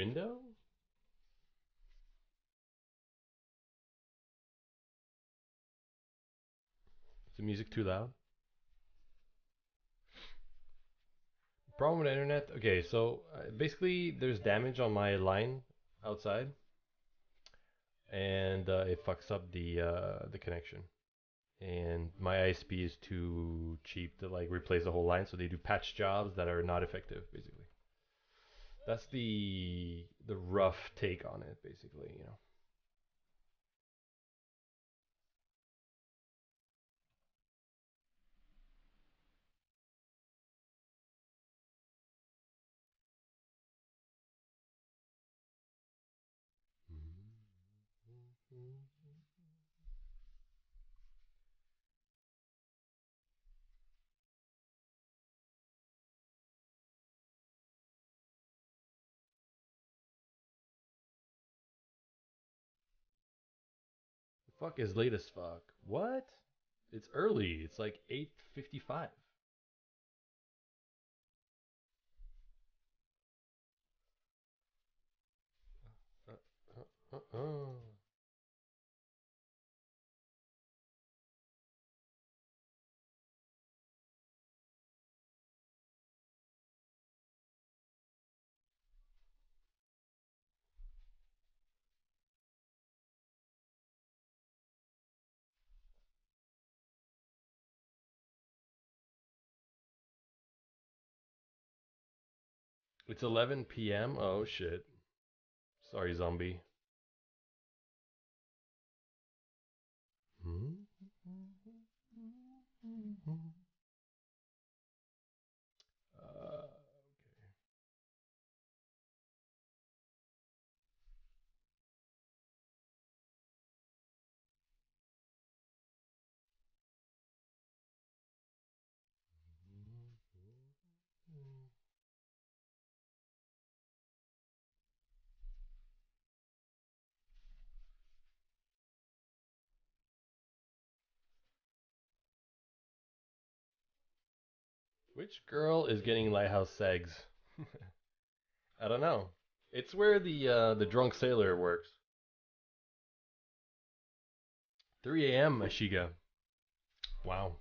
window? Is the music too loud? Problem with internet? Okay, so basically there's damage on my line outside, and it fucks up the connection. And my ISP is too cheap to like replace the whole line, so they do patch jobs that are not effective, basically. That's the rough take on it, basically, you know. The fuck is late as fuck? What? It's early. It's like 8:55. Uh, uh. It's 11 p.m. Oh shit. Sorry, zombie. Hmm? Uh, which girl is getting Lighthouse segs? I don't know. It's where the drunk sailor works. 3 a.m. Ashiga. Wow.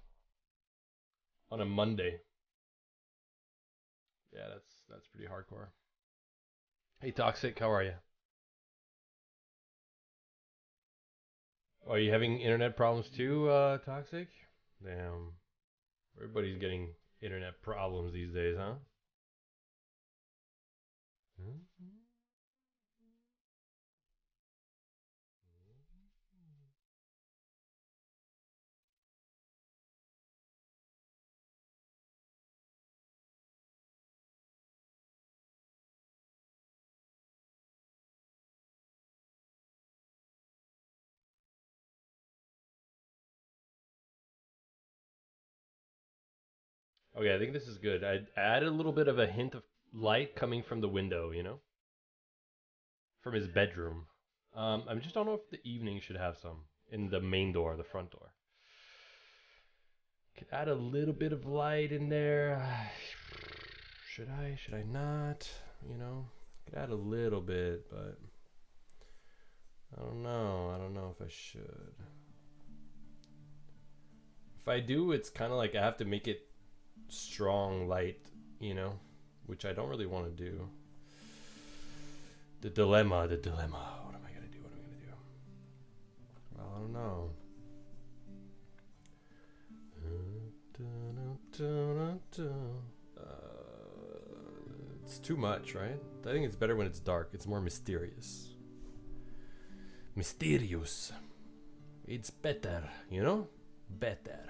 On a Monday. Yeah, that's pretty hardcore. Hey, Toxic, how are you? Are you having internet problems too, Toxic? Damn. Everybody's getting internet problems these days, huh? Okay, I think this is good. I added a little bit of a hint of light coming from the window, you know? From his bedroom. I just don't know if the evening should have some in the main door, the front door. Could add a little bit of light in there. Should I? Should I not? You know, could add a little bit, but I don't know. I don't know if I should. If I do, it's kind of like I have to make it strong light, you know, which I don't really want to do. The dilemma, the dilemma. What am I gonna do? What am I gonna do? Well, I don't know. It's too much, right? I think it's better when it's dark. It's more mysterious. Mysterious. It's better, you know? Better.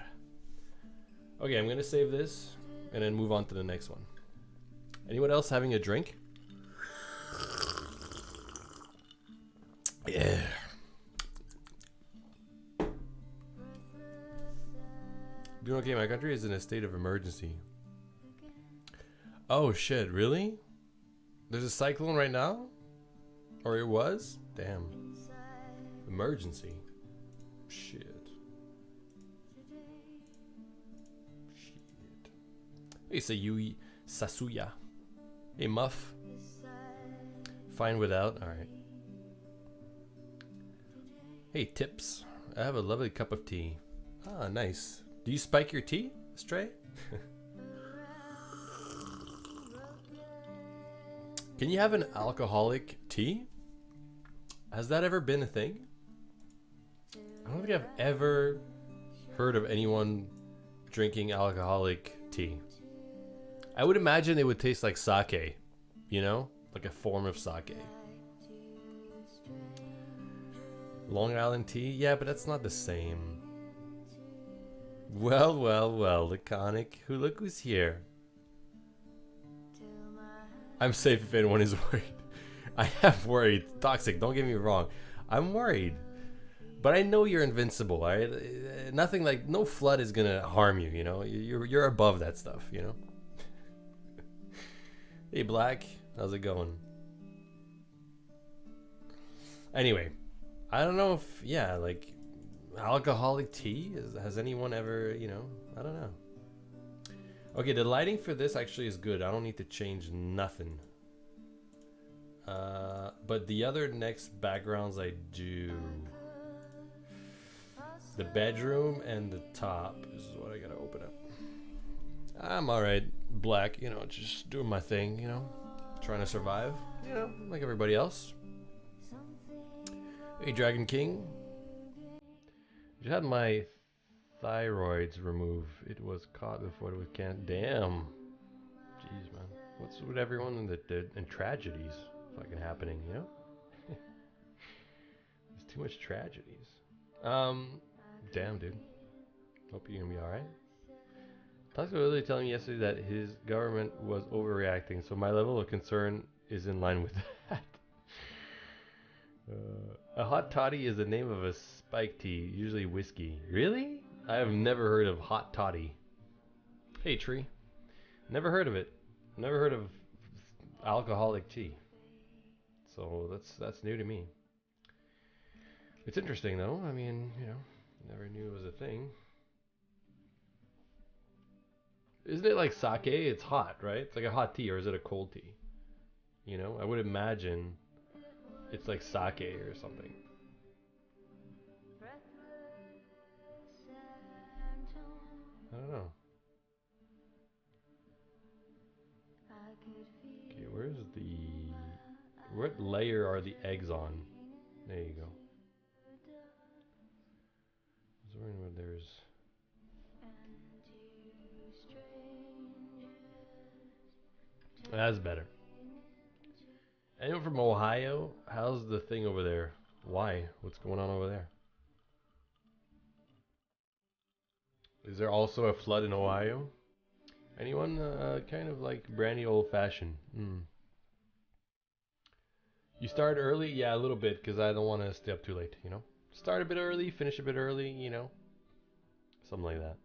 Okay, I'm gonna save this and then move on to the next one. Anyone else having a drink? Yeah. Doing okay, my country is in a state of emergency. Oh shit, really? There's a cyclone right now? Or it was? Damn. Emergency. Shit. Hey, Sayui Sasuya. Hey, Muff. fine without? Alright. Hey, tips. I have a lovely cup of tea. Ah, nice. Do you spike your tea, Stray? Can you have an alcoholic tea? Has that ever been a thing? I don't think I've ever heard of anyone drinking alcoholic tea. I would imagine it would taste like sake, you know? Like a form of sake. Long Island tea? Yeah, but that's not the same. Well, well, well, Laconic. Look who's here. I'm safe if anyone is worried. I am worried. Toxic, don't get me wrong. I'm worried. But I know you're invincible, right? Nothing like, no flood is gonna harm you, you know? You're above that stuff, you know? Hey, Black. How's it going? Anyway, I don't know if, yeah, like, alcoholic tea? Has anyone ever, you know? I don't know. Okay, the lighting for this actually is good. I don't need to change nothing. But the other next backgrounds I do. The bedroom and the top is what I gotta open up. I'm alright, Black, you know, just doing my thing, you know, trying to survive, you know, like everybody else. Hey, Dragon King. Just had my thyroids removed. It was caught before it was can't. Damn. Jeez, man. What's with everyone in tragedies fucking happening, you know? There's too much tragedies. Damn, dude. Hope you're gonna be alright. Toxic was really telling me yesterday that his government was overreacting, so my level of concern is in line with that. A hot toddy is the name of a spike tea, usually whiskey. Really? I have never heard of hot toddy. Hey, Tree. Never heard of it. Never heard of alcoholic tea. So that's new to me. It's interesting though. I mean, you know, never knew it was a thing. Isn't it like sake? It's hot, right? It's like a hot tea, or is it a cold tea? You know, I would imagine it's like sake or something. I don't know. Okay, what layer are the eggs on? There you go. I was wondering what there's. That's better. Anyone from Ohio? How's the thing over there? Why? What's going on over there? Is there also a flood in Ohio? Anyone kind of like brandy old fashioned? You start early? Yeah, a little bit, because I don't want to stay up too late, you know? Start a bit early, finish a bit early, you know? Something like that.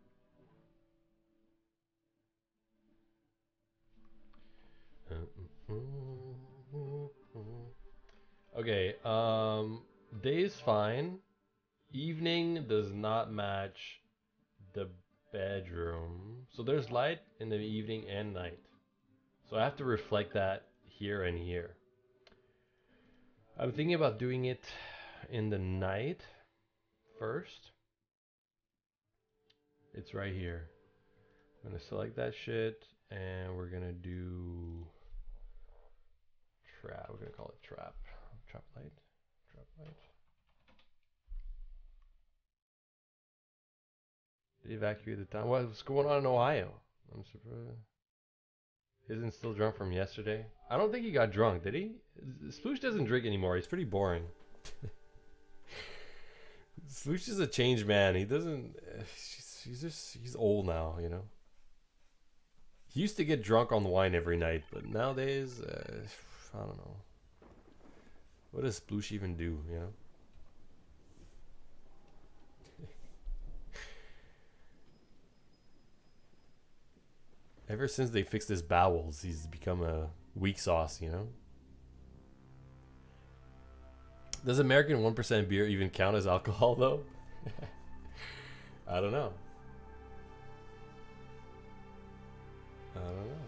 Okay, day's fine. Evening does not match the bedroom. So there's light in the evening and night. So I have to reflect that here and here. I'm thinking about doing it in the night first. It's right here. I'm gonna select that shit and we're gonna do trap. We're gonna call it trap. Trap light. Trap light. Did he evacuate the town? What's going on in Ohio? I'm surprised. Isn't still drunk from yesterday? I don't think he got drunk, did he? Sploosh doesn't drink anymore. He's pretty boring. Sploosh is a changed man. He doesn't. He's old now, you know. He used to get drunk on wine every night, but nowadays, I don't know. What does Sploosh even do, you know? Ever since they fixed his bowels, he's become a weak sauce, you know? Does American 1% beer even count as alcohol, though? I don't know. I don't know.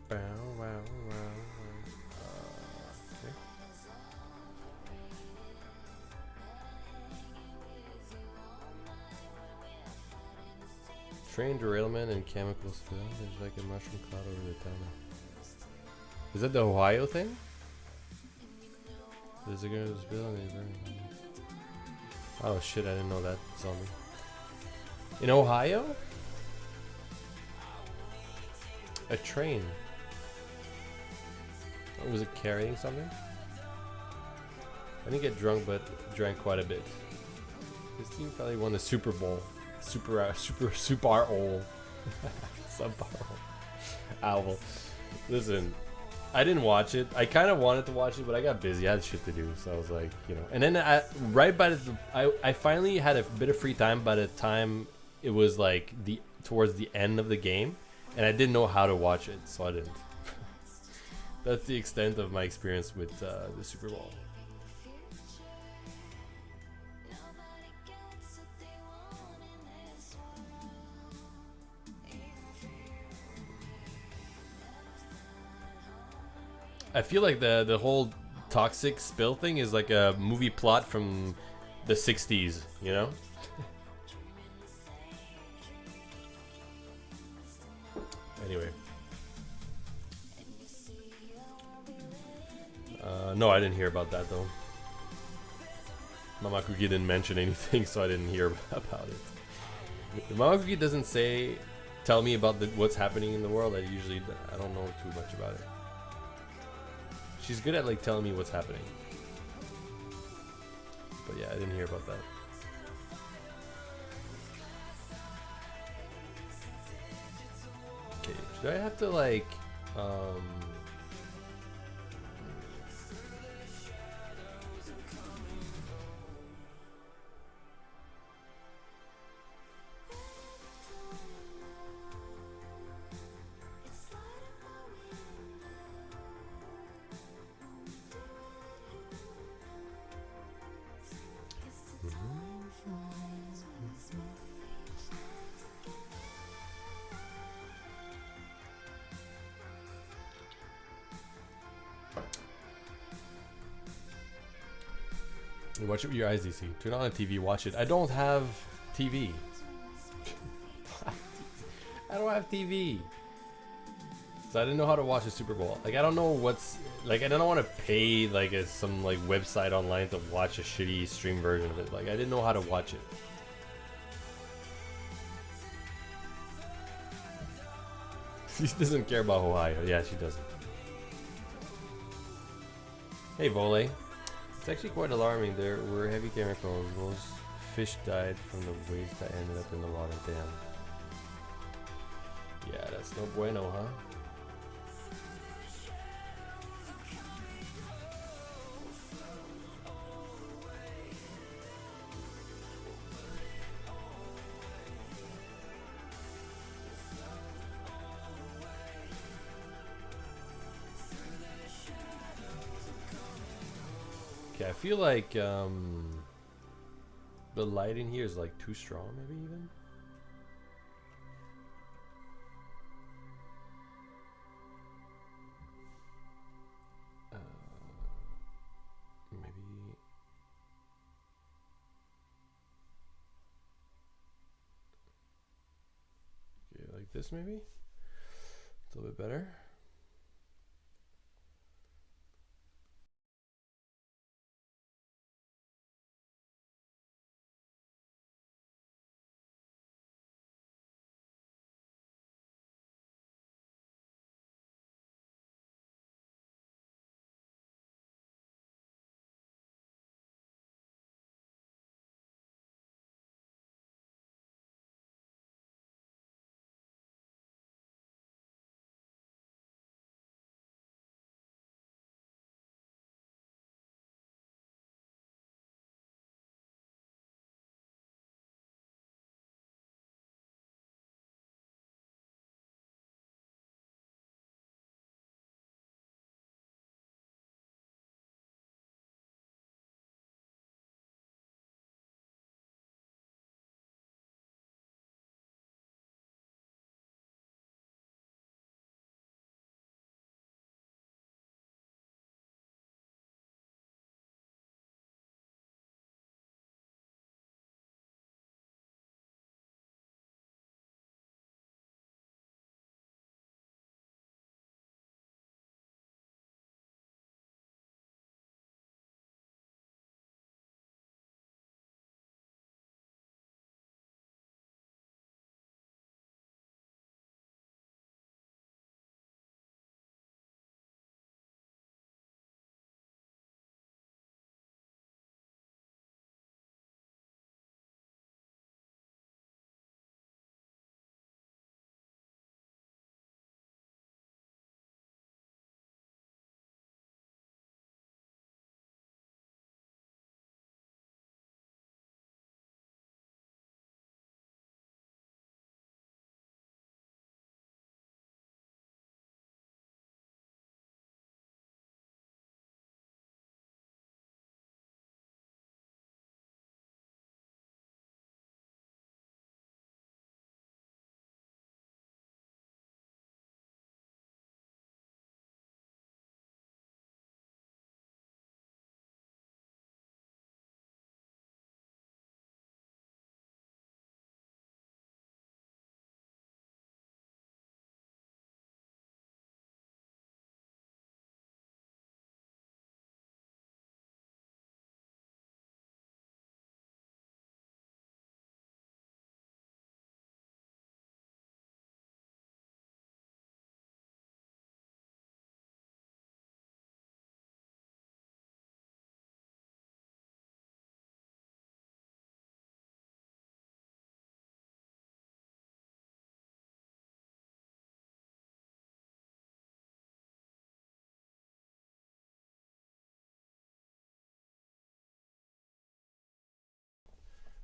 Bow, wow, wow, wow. Okay. Train derailment and chemical spill. There's like a mushroom cloud over the town. Is that the Ohio thing? There's a gonna spill and they burn. Oh shit! I didn't know that. Zombie. In Ohio? A train. Oh, was it carrying something? I didn't get drunk, but drank quite a bit. This team probably won the Super Bowl. Super old. Subbar owl. Listen, I didn't watch it. I kind of wanted to watch it, but I got busy. I had shit to do, so I was like, you know. And then I finally had a bit of free time by the time it was like towards the end of the game, and I didn't know how to watch it, so I didn't. That's the extent of my experience with the Super Bowl. I feel like the whole toxic spill thing is like a movie plot from the 60s, you know? Anyway. No, I didn't hear about that though. Mama Cookie didn't mention anything, so I didn't hear about it. Mama Cookie doesn't tell me about what's happening in the world. I don't know too much about it. She's good at like telling me what's happening. But yeah, I didn't hear about that. Okay, should I have to like you watch it with your eyes, DC. Turn on a TV, watch it. I don't have TV. I don't have TV. So I didn't know how to watch the Super Bowl. Like I don't know what's like I don't want to pay like some like website online to watch a shitty stream version of it. Like I didn't know how to watch it. She doesn't care about Ohio. Yeah, she doesn't. Hey, Vole. It's actually quite alarming. There were heavy chemicals. Most fish died from the waste that ended up in the water. Damn. Yeah, that's no bueno, huh? Okay, I feel like the light in here is like too strong, maybe even. Maybe. Okay, like this maybe. It's a little bit better.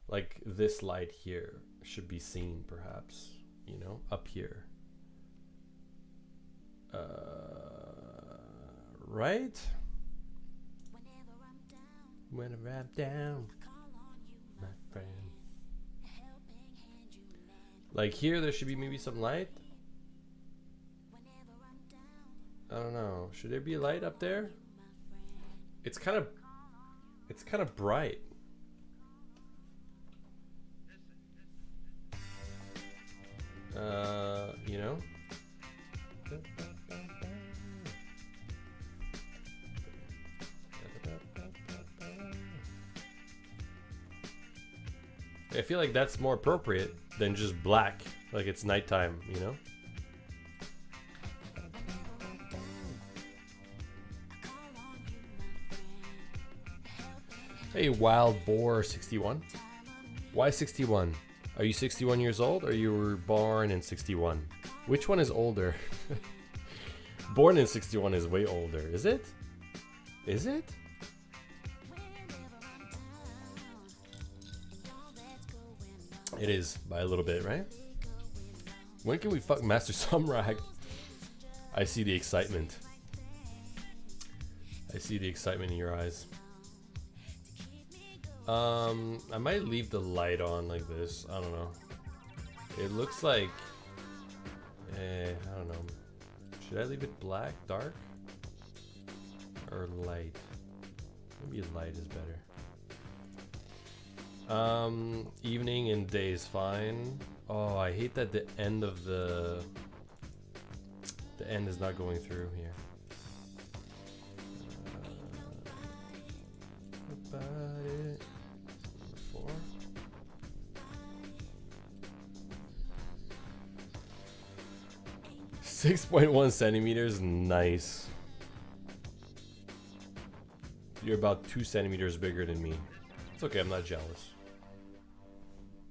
Like this light here should be seen, perhaps, you know, up here. Right? Whenever I'm down, my friend. Like here, there should be maybe some light. I don't know. Should there be a light up there? It's kind of bright. You know? I feel like that's more appropriate than just black, like it's nighttime, you know? Hey, Wild Boar 61. Why 61? Are you 61 years old or you were born in 61? Which one is older? Born in 61 is way older. Is it? Is it? It is, by a little bit, right? When can we fuck Master Sumrak? I see the excitement. I see the excitement in your eyes. I might leave the light on like this. I don't know. It looks like... I don't know. Should I leave it black, dark? Or light? Maybe light is better. Evening and day is fine. Oh, I hate that the end of the end is not going through here. About it. Number 4. .1 centimeters, nice. You're about 2 centimeters bigger than me. It's okay, I'm not jealous.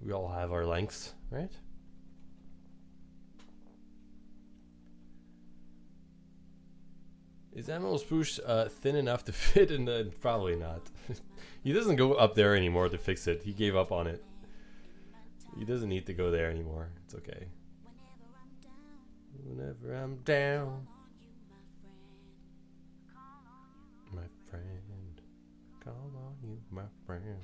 We all have our lengths, right? Is Animal Spoosh thin enough to fit in the... Probably not. He doesn't go up there anymore to fix it. He gave up on it. He doesn't need to go there anymore. It's okay. Whenever I'm down, my friend, call on you, my friend.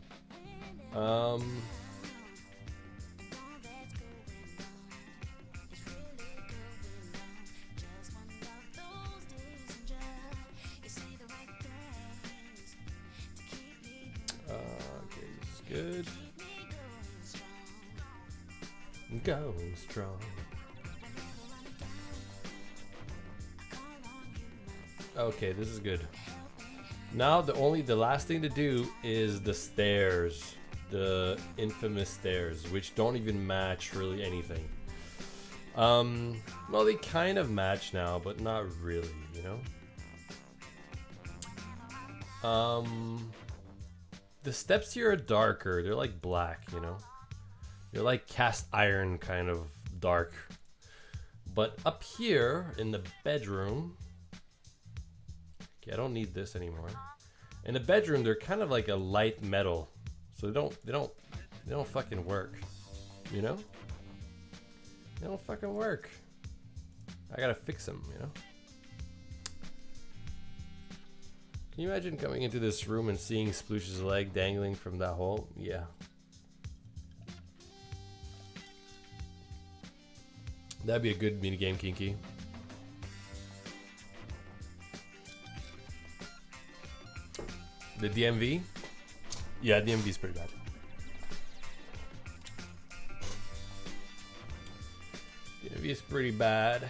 Okay, this is good. Going strong. Okay, this is good. Now the last thing to do is the stairs, the infamous stairs, which don't even match really anything. Well, they kind of match now, but not really, you know. The steps here are darker. They're like black, you know. They're like cast iron kind of dark. But up here in the bedroom. I don't need this anymore. In the bedroom, they're kind of like a light metal, so they don't fucking work, you know? They don't fucking work. I gotta fix them, you know? Can you imagine coming into this room and seeing Sploosh's leg dangling from that hole? Yeah. That'd be a good minigame, Kinky. The DMV? Yeah, DMV is pretty bad. DMV is pretty bad.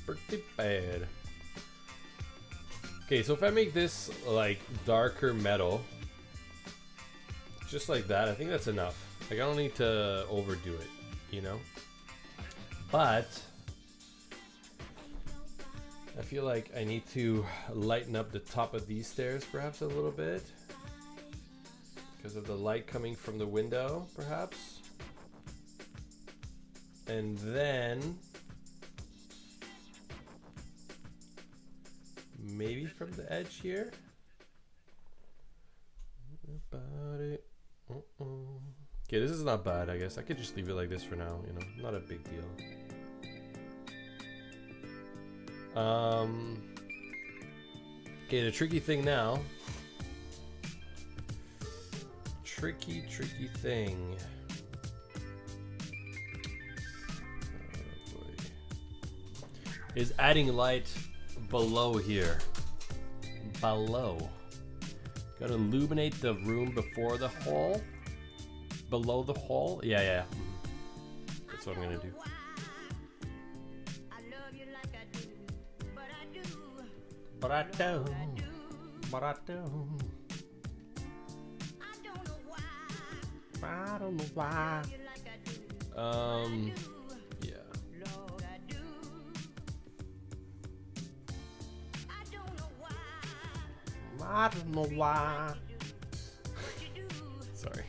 Pretty bad. Okay, so if I make this like darker metal, just like that, I think that's enough. Like I don't need to overdo it, you know? But I feel like I need to lighten up the top of these stairs perhaps a little bit because of the light coming from the window, perhaps. And then maybe from the edge here. Okay, this is not bad, I guess. I could just leave it like this for now, you know? Not a big deal. Okay, the tricky thing now. Tricky thing. Oh boy. Is adding light below here. Below. Gotta illuminate the room before the hole. Below the hole? Yeah. That's what I'm gonna do. But I don't. I don't know why. Yeah. I don't know why. Sorry.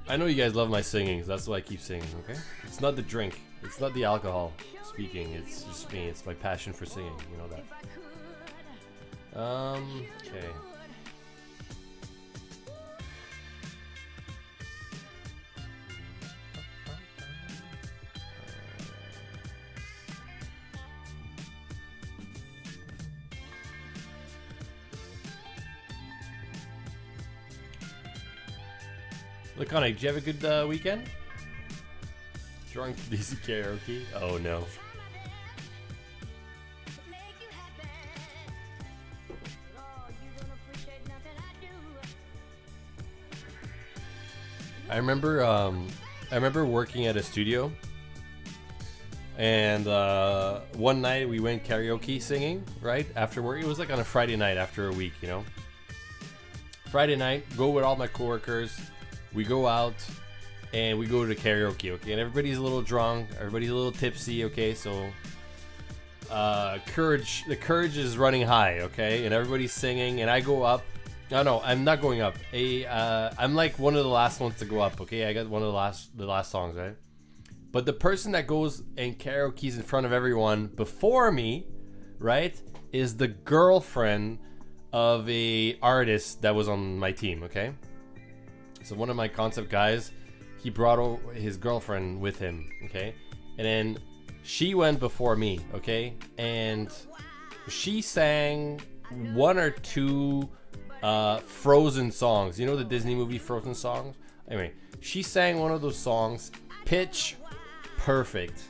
I know you guys love my singing, so that's why I keep singing, okay? It's not the drink. It's not the alcohol speaking. It's just me. It's my passion for singing. You know that. Okay. Laconic, did you have a good weekend? Drunk DC karaoke? Oh no. I remember working at a studio, and one night we went karaoke singing, right? After work. It was like on a Friday night after a week, you know? Friday night, go with all my coworkers. We go out and we go to karaoke, okay? And everybody's a little drunk, everybody's a little tipsy, okay? So the courage is running high, okay? And everybody's singing, and I go up. No, I'm not going up. I'm like one of the last ones to go up, okay? I got one of the last songs, right? But the person that goes and karaoke's in front of everyone before me, right, is the girlfriend of a artist that was on my team, okay? So one of my concept guys, he brought his girlfriend with him, okay? And then she went before me, okay? And she sang one or two Frozen songs. You know the Disney movie Frozen songs? Anyway, she sang one of those songs pitch perfect,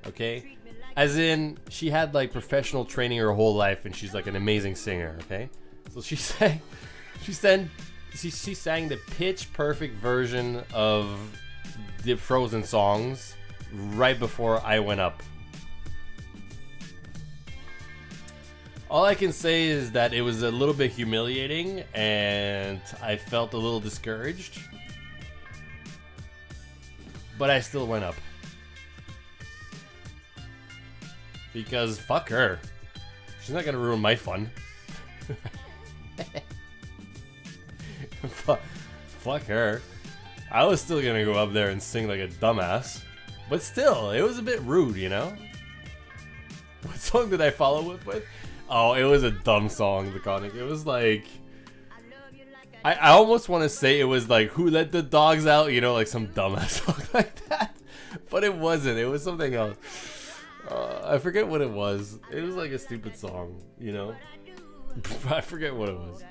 okay? As in, she had like professional training her whole life, and she's like an amazing singer, okay? So she sang the pitch perfect version of the Frozen songs right before I went up. All I can say is that it was a little bit humiliating, and I felt a little discouraged. But I still went up. Because fuck her. She's not gonna ruin my fun. Fuck her. I was still gonna go up there and sing like a dumbass. But still, it was a bit rude, you know? What song did I follow with? Oh, it was a dumb song, Laconic. It was like... I almost want to say it was like, Who Let the Dogs Out? You know, like some dumbass song like that. But it wasn't. It was something else. I forget what it was. It was like a stupid song, you know? I forget what it was.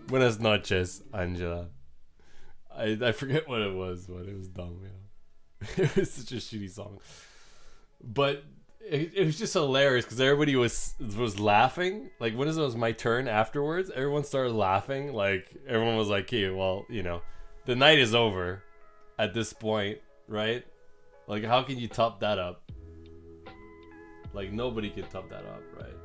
Buenas noches, Angela. I forget what it was, but it was dumb, you know? It was such a shitty song. But... It was just hilarious because everybody was laughing. Like when it was my turn afterwards, everyone started laughing. Like everyone was like, "Hey, well, you know, the night is over at this point, right? Like how can you top that up? Like nobody can top that up, right?"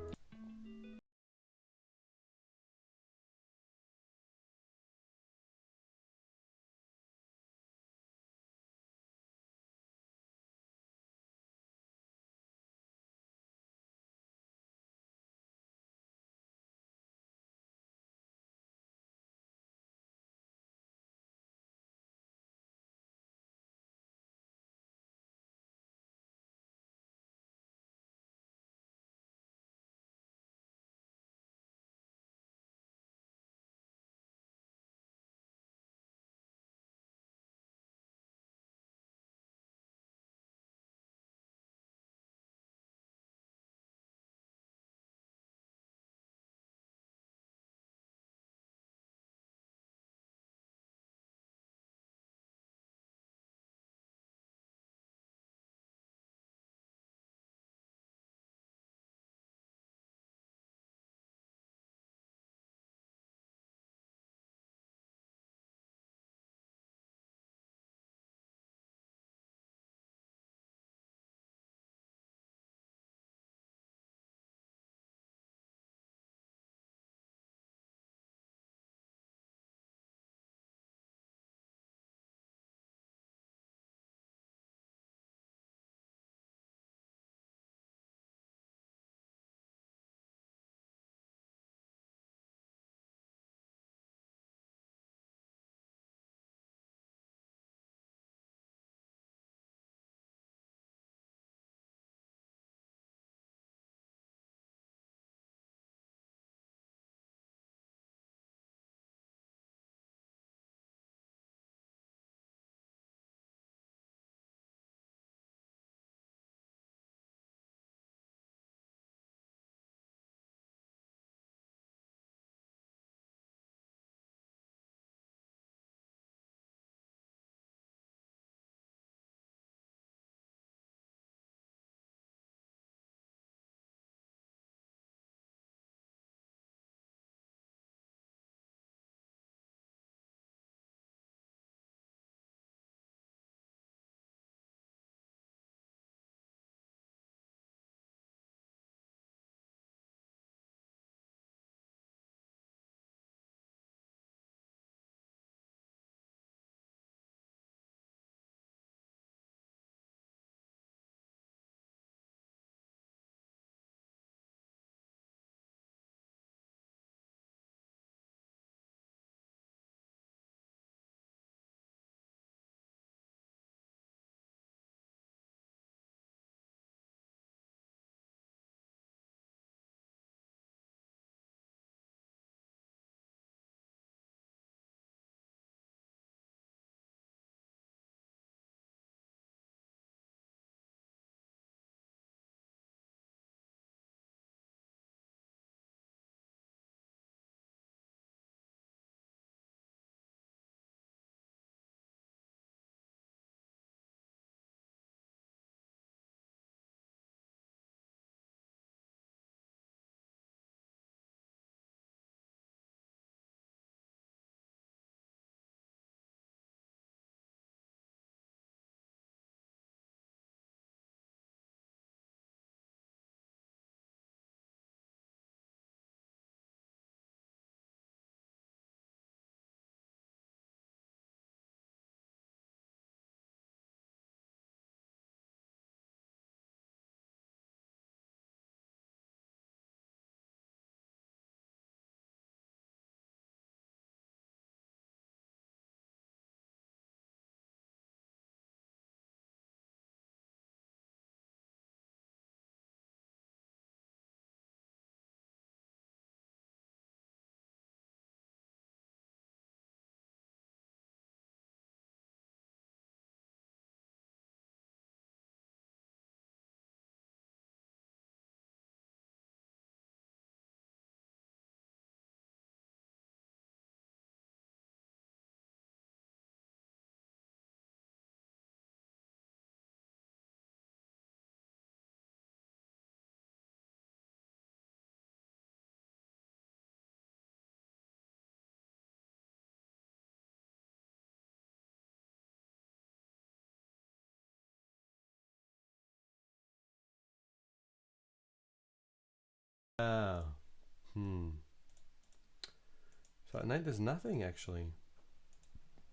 So at night there's nothing actually.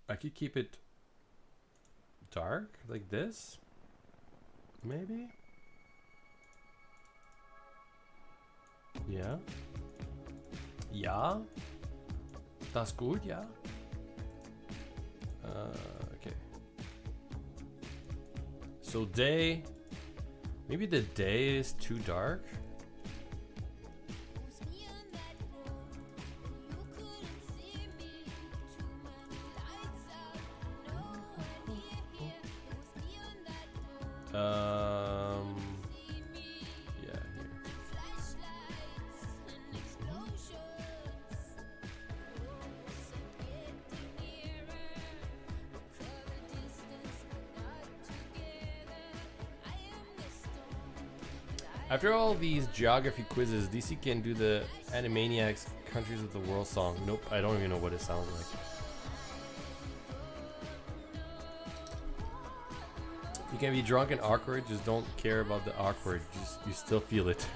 I could keep it dark like this, maybe. Yeah. Ja. Das gut, ja. Okay. So day. Maybe the day is too dark. Yeah, here. After all these geography quizzes, DC can do the Animaniacs Countries of the World song. Nope, I don't even know what it sounds like. You can be drunk and awkward, just don't care about the awkward. You still feel it.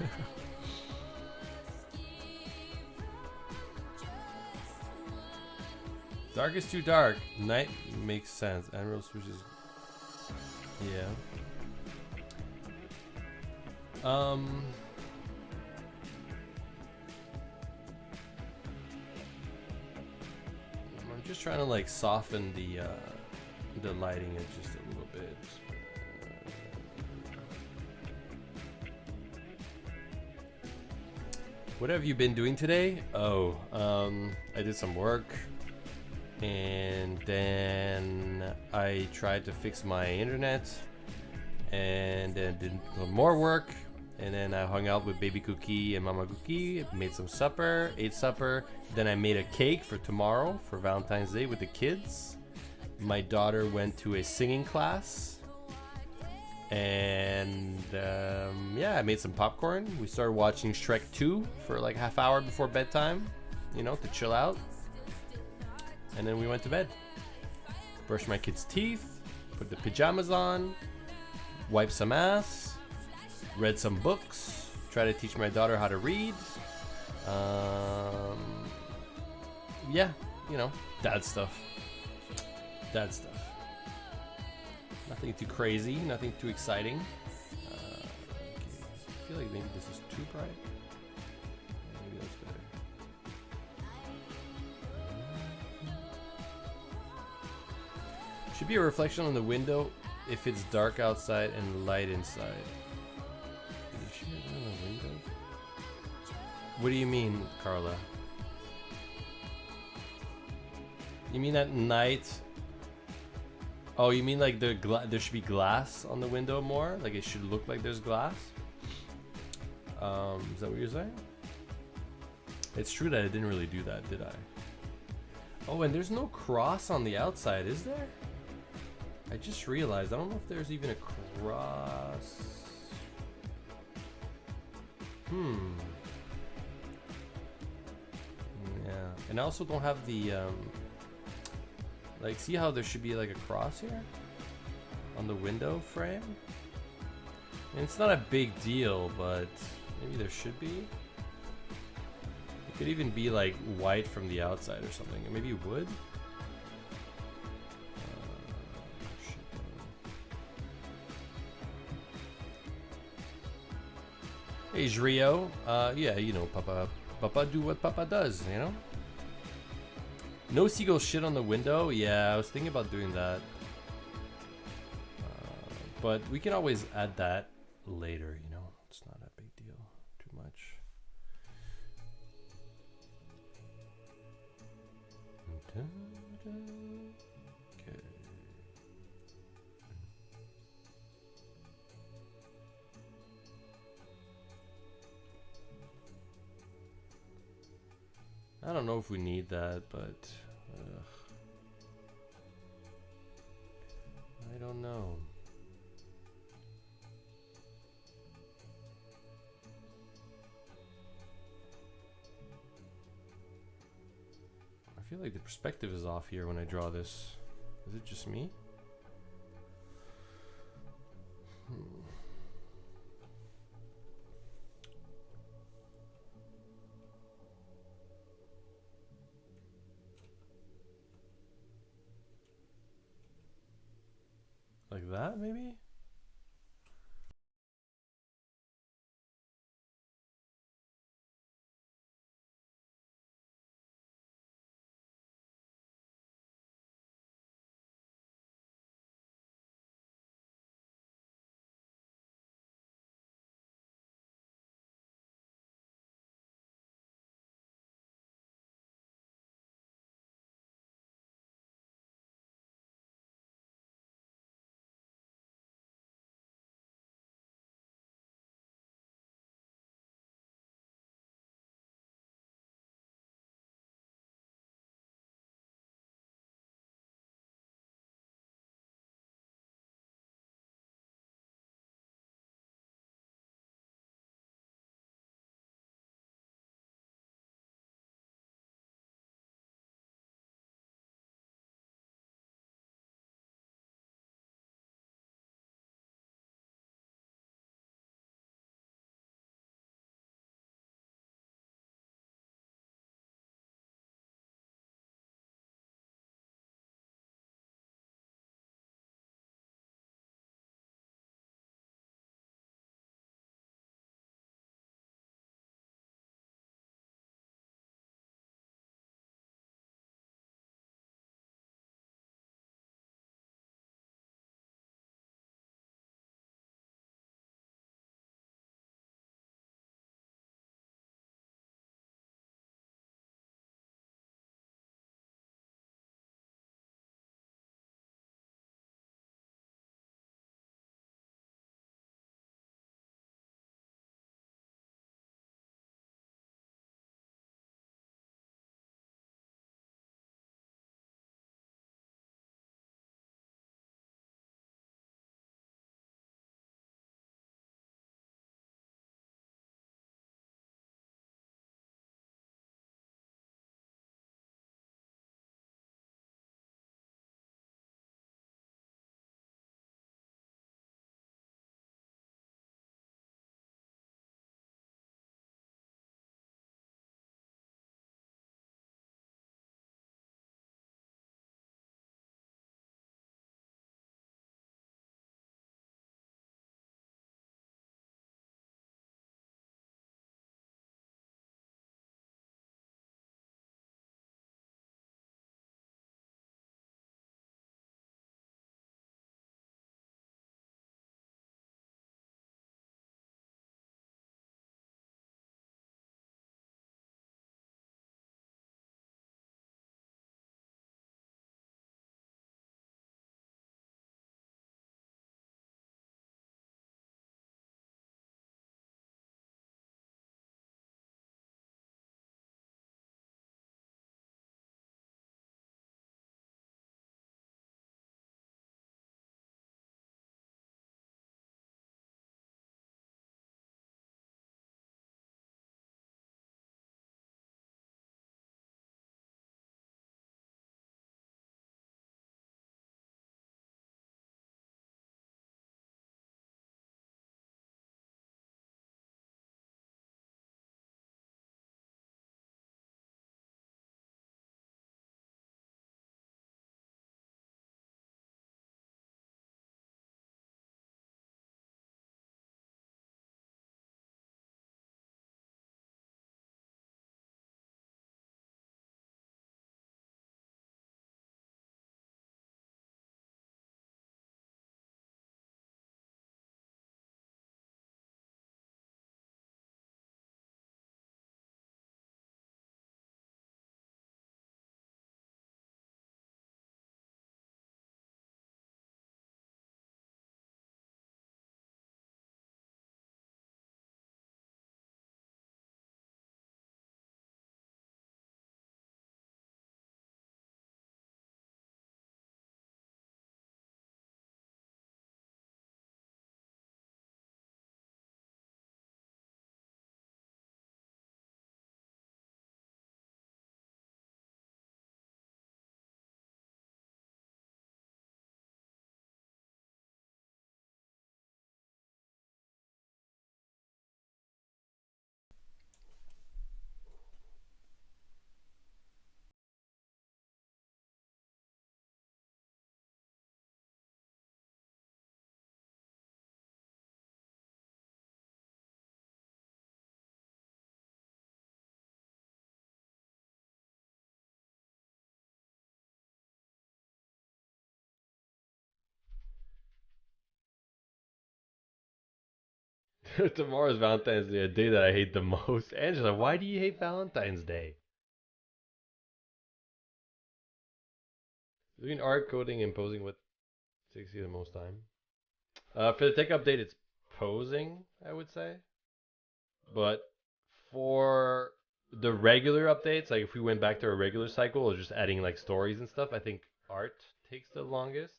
Dark is too dark. Night makes sense. Emerald switches. Yeah. I'm just trying to like soften the lighting just a little bit. What have you been doing today? Oh, I did some work, and then I tried to fix my internet, and then did more work, and then I hung out with Baby Cookie and Mama Cookie, made some supper, ate supper, then I made a cake for tomorrow for Valentine's Day with the kids. My daughter went to a singing class, and yeah, I made some popcorn. We started watching Shrek 2 for like half hour before bedtime, you know, to chill out, and then we went to bed. Brushed my kids' teeth, put the pajamas on, wiped some ass, read some books, try to teach my daughter how to read. Yeah, you know, dad stuff. Dad stuff. Nothing too crazy, nothing too exciting. Okay. I feel like maybe this is too bright. Maybe that's better. Should be a reflection on the window if it's dark outside and light inside. What do you mean, Carla? You mean at night? Oh, you mean like there should be glass on the window more? Like it should look like there's glass? Is that what you're saying? It's true that I didn't really do that, did I? Oh, and there's no cross on the outside, is there? I just realized. I don't know if there's even a cross. Yeah, and I also don't have the like, see how there should be like a cross here on the window frame? And it's not a big deal, but maybe there should be. It could even be like white from the outside or something, and maybe wood. Hey, Rio. Yeah, you know, Papa do what Papa does, you know? No seagull shit on the window? Yeah, I was thinking about doing that. But we can always add that later, you know? It's not a big deal too much. Okay. I don't know if we need that, but I don't know. I feel like the perspective is off here when I draw this. Is it just me? that, maybe? Tomorrow's Valentine's Day, a day that I hate the most. Angela, why do you hate Valentine's Day? Doing art, coding, and posing what takes you the most time? For the tech update, it's posing, I would say. But for the regular updates, like if we went back to a regular cycle or just adding like stories and stuff, I think art takes the longest.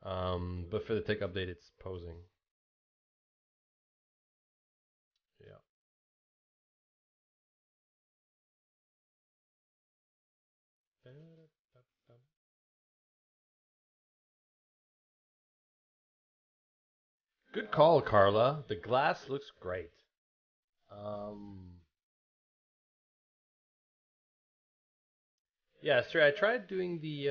But for the tech update, it's posing. Yeah. Good call, Carla. The glass looks great. Um, yeah, sure. I tried doing the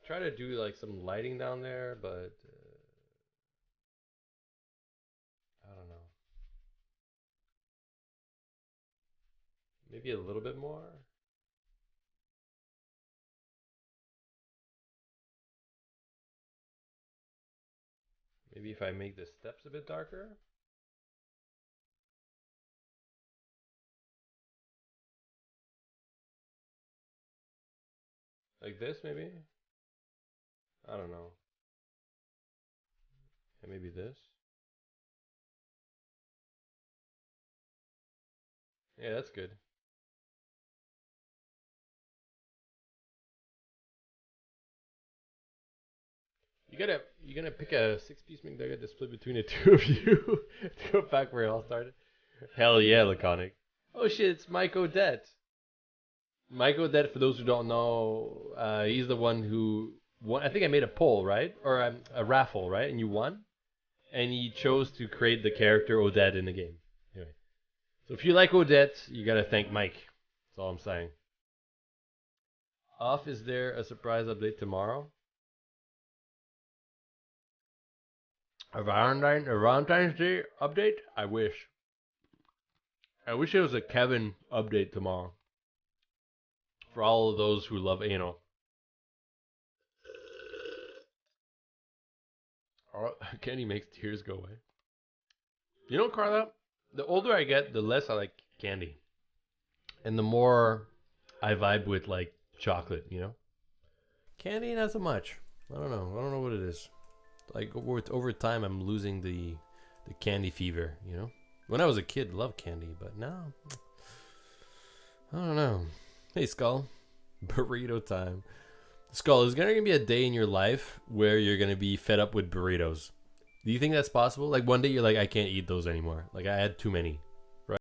try to do like some lighting down there, but I don't know. Maybe a little bit more. Maybe if I make the steps a bit darker, like this, maybe. I don't know. And maybe this. Yeah, that's good. You gotta pick a 6 piece McNugget to split between the two of you to go back where it all started. Hell yeah, Laconic. Oh shit, it's Mike Odette. Mike Odette, for those who don't know, he's the one who won. I think I made a poll, right? Or a raffle, right? And you won. And he chose to create the character Odette in the game. Anyway, so if you like Odette, you gotta thank Mike. That's all I'm saying. Off, is there a surprise update tomorrow? A Valentine's Day update? I wish. I wish it was a Kevin update tomorrow. For all of those who love anal. Candy makes tears go away. You know, Carla, the older I get, the less I like candy. And the more I vibe with, like, chocolate, you know? Candy, not so much. I don't know. I don't know what it is. Like, over time, I'm losing the candy fever, you know? When I was a kid, loved candy, but now, I don't know. Hey, Skull. Burrito time. Skull, is there going to be a day in your life where you're going to be fed up with burritos? Do you think that's possible? Like one day you're like, I can't eat those anymore. Like I had too many. Right?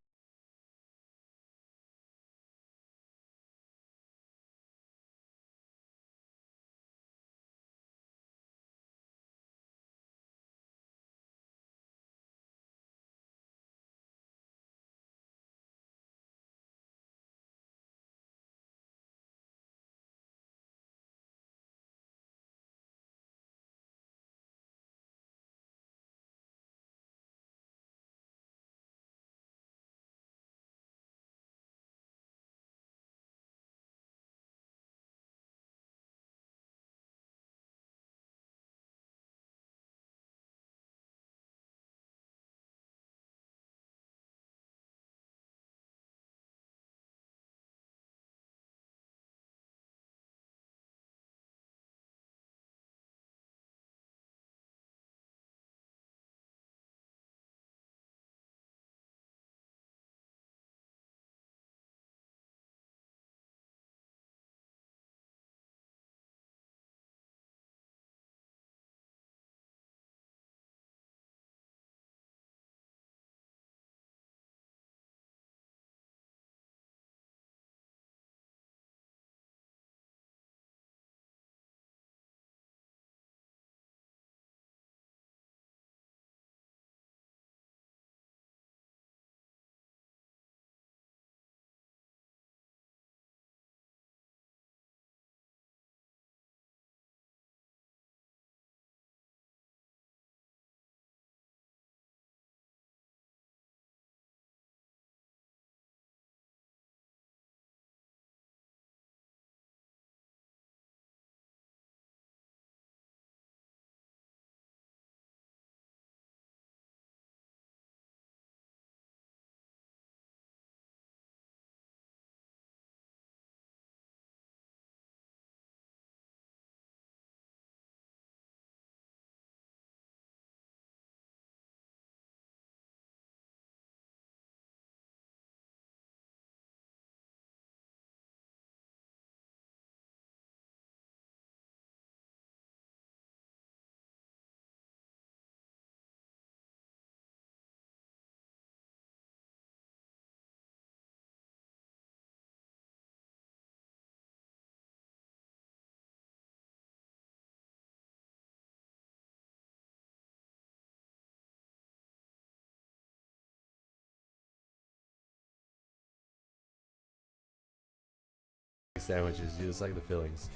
sandwiches. You just like the fillings.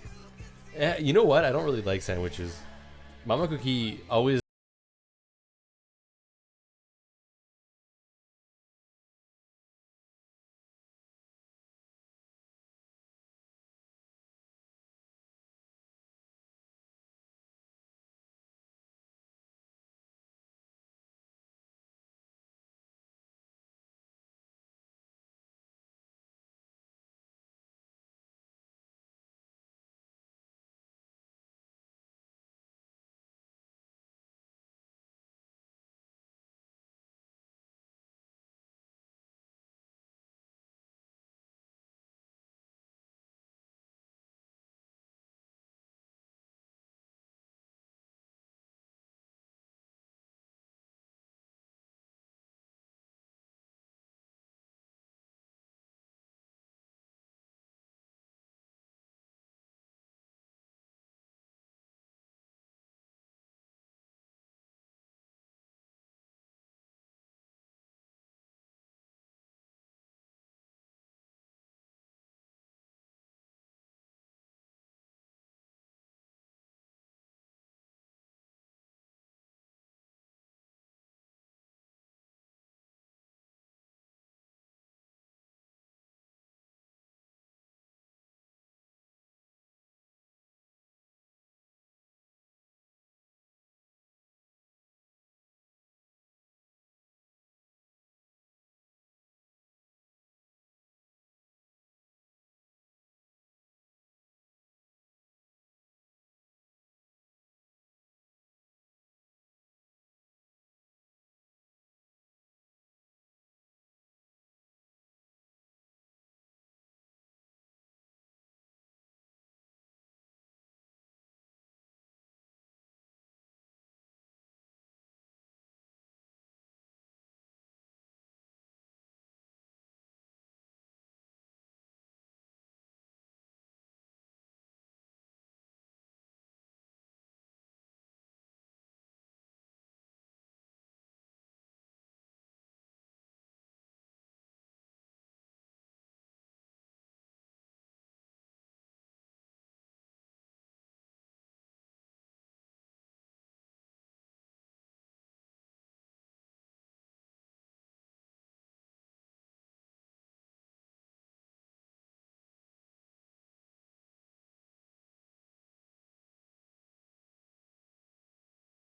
You know what? I don't really like sandwiches. Mama Cookie always.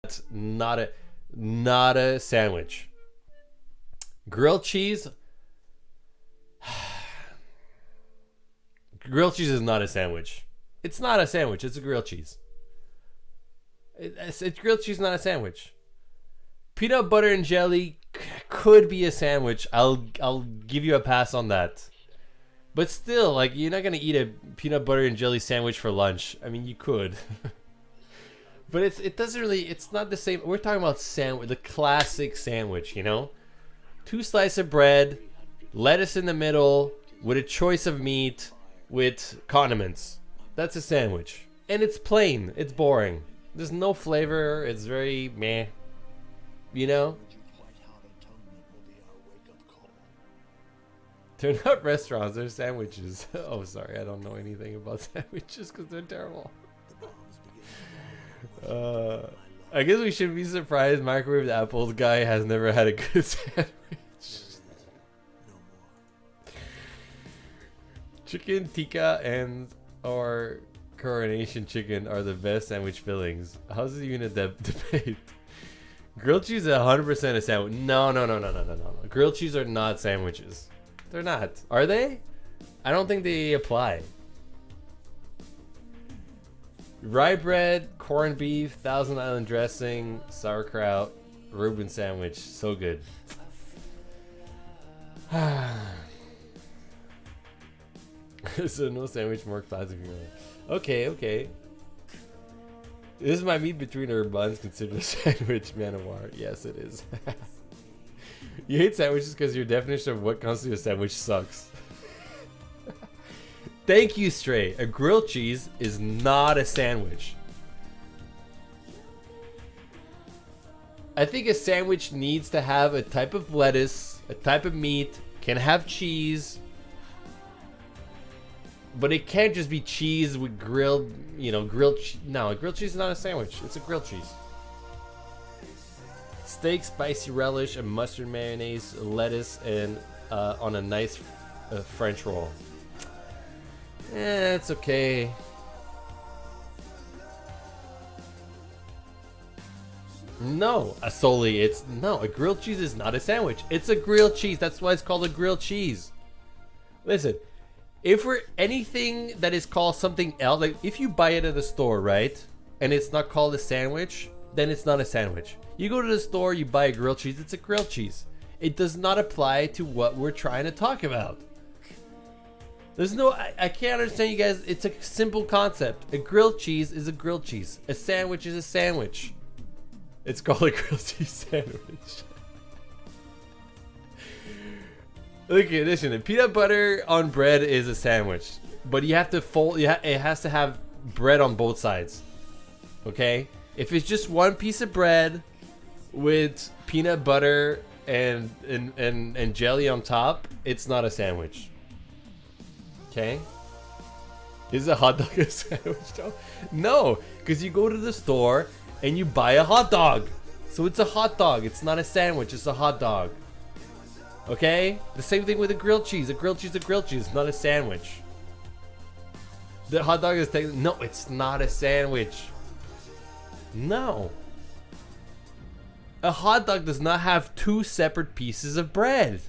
That's not a sandwich. Grilled cheese. Grilled cheese is not a sandwich. It's not a sandwich. It's a grilled cheese. It's grilled cheese, not a sandwich. Peanut butter and jelly could be a sandwich. I'll give you a pass on that. But still, like, you're not gonna eat a peanut butter and jelly sandwich for lunch. I mean, you could. But it doesn't really. It's not the same. We're talking about sandwich, the classic sandwich. You know, 2 slices of bread, lettuce in the middle, with a choice of meat, with condiments. That's a sandwich, and it's plain. It's boring. There's no flavor. It's very meh. You know. They're not restaurants. They're sandwiches. Oh, sorry. I don't know anything about sandwiches because they're terrible. I guess we should be surprised microwaved apples guy has never had a good sandwich. Chicken tikka and or coronation chicken are the best sandwich fillings. How's this even a debate? Grilled cheese is 100% a sandwich. No. Grilled cheese are not sandwiches. They're not. Are they? I don't think they apply. Rye bread, corned beef, Thousand Island dressing, sauerkraut, Reuben sandwich. So good. So no sandwich more classic. Okay. This is my meat between our buns considered a sandwich, Manowar. Yes, it is. You hate sandwiches because your definition of what constitutes a sandwich sucks. Thank you, Stray. A grilled cheese is not a sandwich. I think a sandwich needs to have a type of lettuce, a type of meat, can have cheese. But it can't just be cheese with grilled, grilled no, grilled cheese is not a sandwich. It's a grilled cheese. Steak, spicy relish, and mustard mayonnaise, lettuce, and on a nice French roll. It's okay. No, a grilled cheese is not a sandwich. It's a grilled cheese. That's why it's called a grilled cheese. Listen, if we're anything that is called something else, like if you buy it at the store, right, and it's not called a sandwich, then it's not a sandwich. You go to the store, you buy a grilled cheese, it's a grilled cheese. It does not apply to what we're trying to talk about. There's no, I can't understand you guys. It's a simple concept. A grilled cheese is a grilled cheese. A sandwich is a sandwich. It's called a grilled cheese sandwich. Okay, listen, a peanut butter on bread is a sandwich, but you have to fold. It has to have bread on both sides. Okay, if it's just one piece of bread with peanut butter and jelly on top, it's not a sandwich. Okay, is a hot dog a sandwich though? No, because you go to the store and you buy a hot dog, so it's a hot dog. It's not a sandwich. It's a hot dog. Okay? The same thing with a grilled cheese. A grilled cheese, it's not a sandwich. The hot dog is no, it's not a sandwich. No. A hot dog does not have two separate pieces of bread.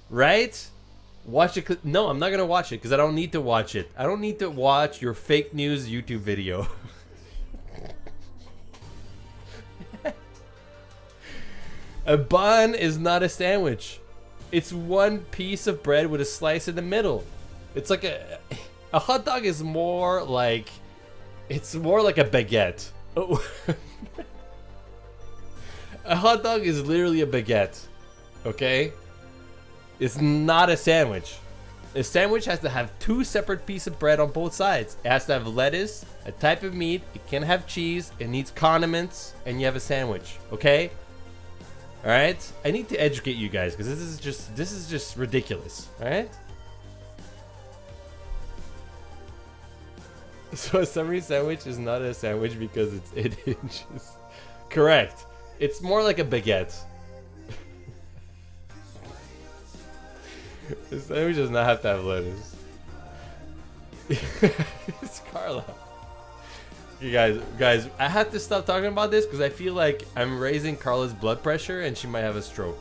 Right? Watch it. No, I'm not gonna watch it because I don't need to watch it. I don't need to watch your fake news YouTube video. A bun is not a sandwich. It's one piece of bread with a slice in the middle. It's like a hot dog is more like, it's more like a baguette. Oh. A hot dog is literally a baguette. Okay? It's not a sandwich. A sandwich has to have two separate pieces of bread on both sides. It has to have lettuce, a type of meat, it can have cheese, it needs condiments, and you have a sandwich. Okay? All right, I need to educate you guys because this is just ridiculous. All right. So a summary sandwich is not a sandwich because it's 8 inches. Correct. It's more like a baguette. The sandwich does not have to have lettuce. It's Carla. You guys, I have to stop talking about this because I feel like I'm raising Carla's blood pressure and she might have a stroke.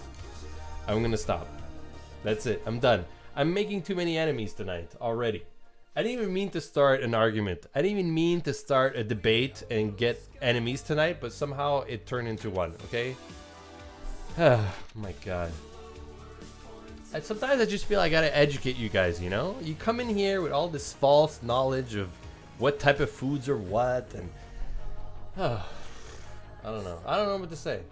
I'm gonna stop. That's it. I'm done. I'm making too many enemies tonight already. I didn't even mean to start an argument. I didn't even mean to start a debate and get enemies tonight, but somehow it turned into one, okay? Oh my god. Sometimes I just feel I gotta educate you guys, you know? You come in here with all this false knowledge of what type of foods are what, and I don't know. I don't know what to say.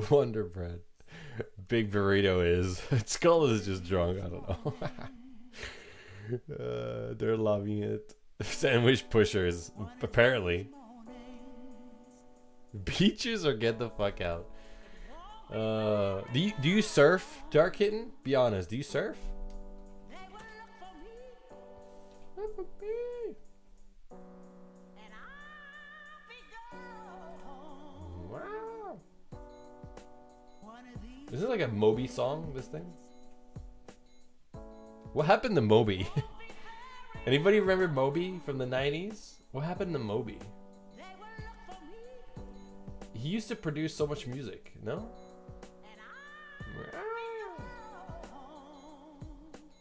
Wonder Bread. Big burrito is. Skull is just drunk. I don't know. They're loving it. Sandwich pushers, apparently. Beaches or get the fuck out. Do you surf, Dark Kitten? Be honest. Do you surf? Wow. Is it like a Moby song? This thing? What happened to Moby? Anybody remember Moby from the 90s? What happened to Moby? He used to produce so much music, no?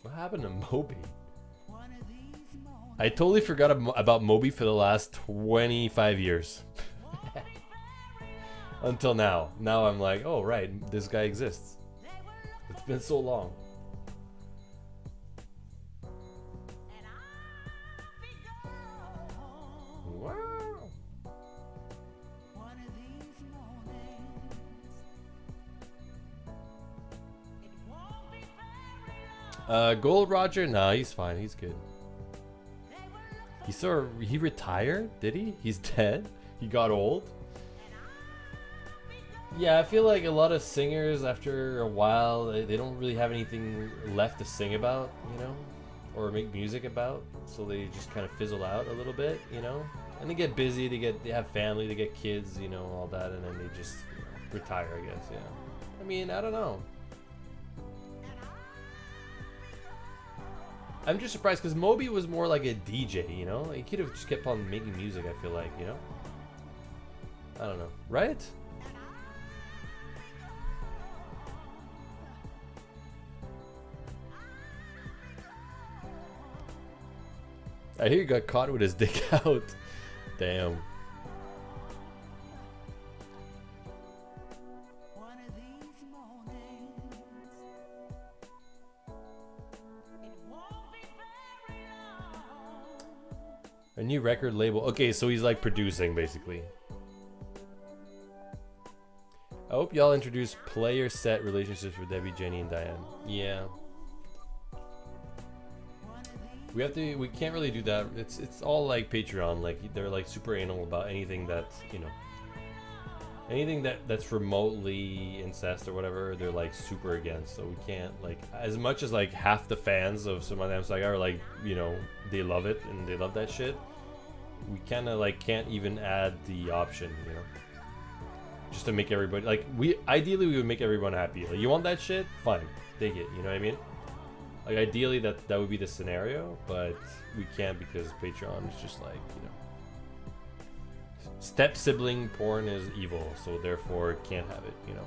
What happened to Moby? I totally forgot about Moby for the last 25 years. Until now. Now I'm like, oh right, this guy exists. It's been so long. Gold Roger? Nah, he's fine. He's good. He retired? Did he? He's dead? He got old? Yeah, I feel like a lot of singers after a while, they don't really have anything left to sing about, you know? Or make music about. So they just kind of fizzle out a little bit, you know? And they get busy, they have family, they get kids, you know, all that, and then they just retire, I guess, yeah. I mean, I don't know. I'm just surprised because Moby was more like a DJ, you know? He could have just kept on making music, I feel like, you know? I don't know. Right? I hear he got caught with his dick out. Damn. A new record label. Okay, so he's like producing basically. I hope y'all introduce player set relationships for Debbie, Jenny, and Diane. Yeah. We can't really do that. It's all like Patreon. Like they're like super anal about anything that's, you know, anything that's remotely incest or whatever. They're like super against. So we can't, like, as much as like half the fans of Some Damn Saga are like, you know, they love it and they love that shit. We kind of like can't even add the option, you know, just to make everybody like ideally we would make everyone happy. Like, you want that shit? Fine, take it. You know what I mean? Like ideally that would be the scenario, but we can't because Patreon is just like, you know, step sibling porn is evil, so therefore can't have it, you know.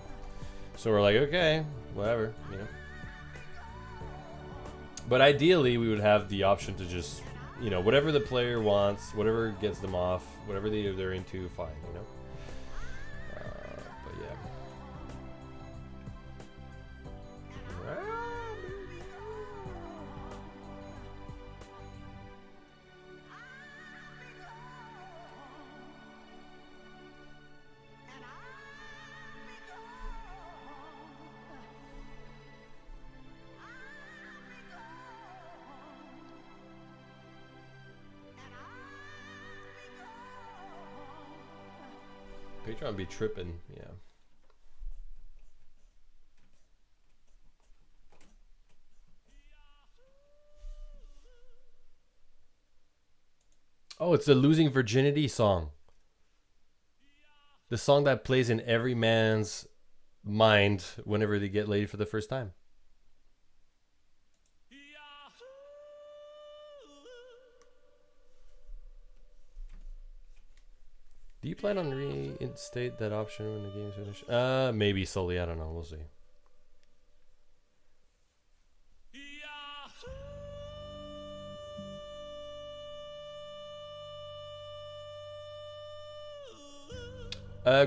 So we're like, okay, whatever, you know. But ideally we would have the option to just, you know, whatever the player wants, whatever gets them off, whatever they're into, fine, you know. But yeah. Patreon be tripping, yeah. Oh, it's the Losing Virginity song. The song that plays in every man's mind whenever they get laid for the first time. Do you plan on reinstate that option when the game's finished? Maybe slowly. I don't know. We'll see.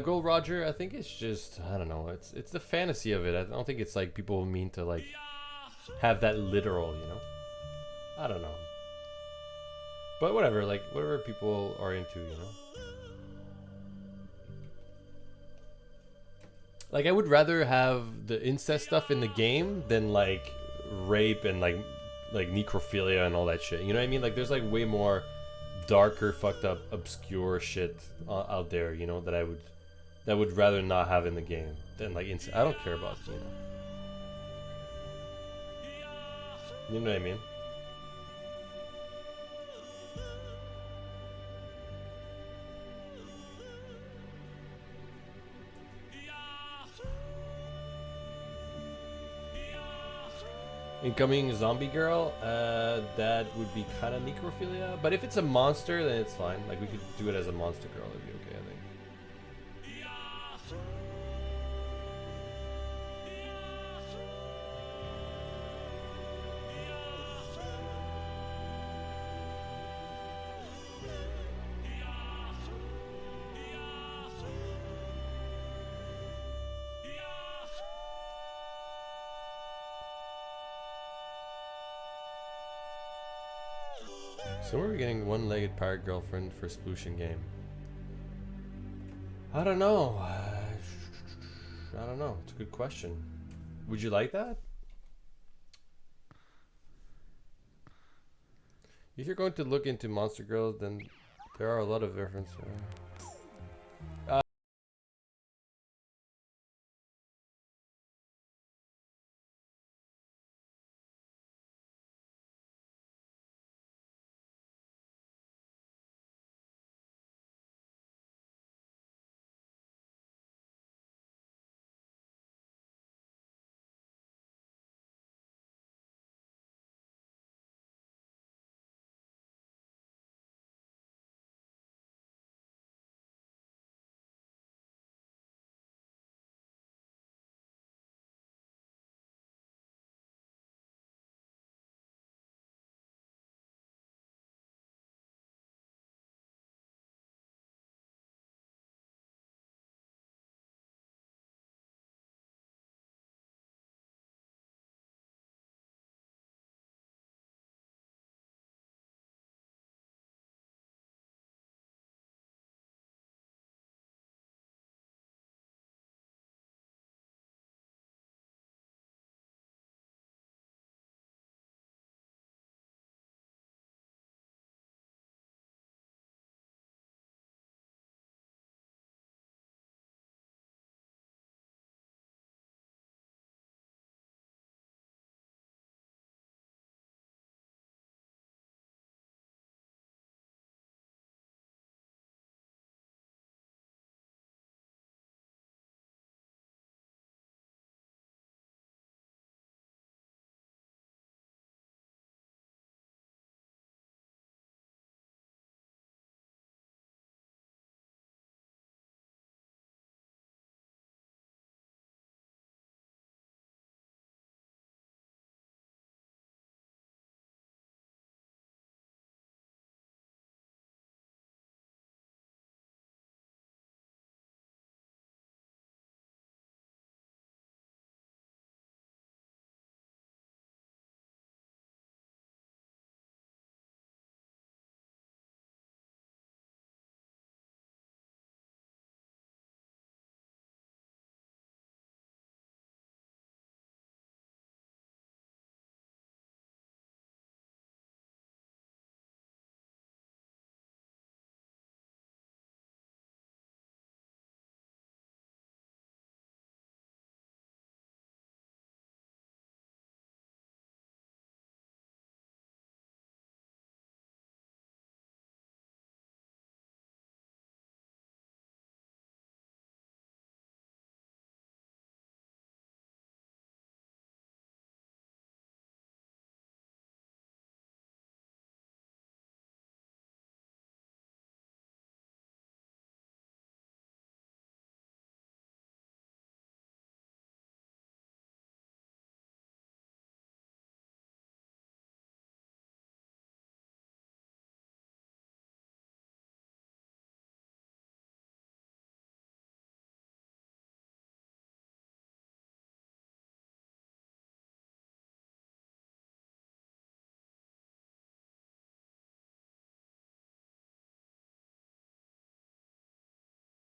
Gold Roger, I think it's just, I don't know. It's the fantasy of it. I don't think it's like people mean to like have that literal, you know. I don't know. But whatever, like whatever people are into, you know. Like I would rather have the incest stuff in the game than like rape and like necrophilia and all that shit. You know what I mean? Like there's like way more darker, fucked up, obscure shit out there. You know that would rather not have in the game than like I don't care about you know. You know what I mean? Incoming zombie girl, that would be kind of necrophilia. But if it's a monster, then it's fine. Like we could do it as a monster girl. It'd be okay, I think. So we're getting one-legged pirate girlfriend for Splooshin game. I don't know. I don't know. It's a good question. Would you like that? If you're going to look into monster girls, then there are a lot of references.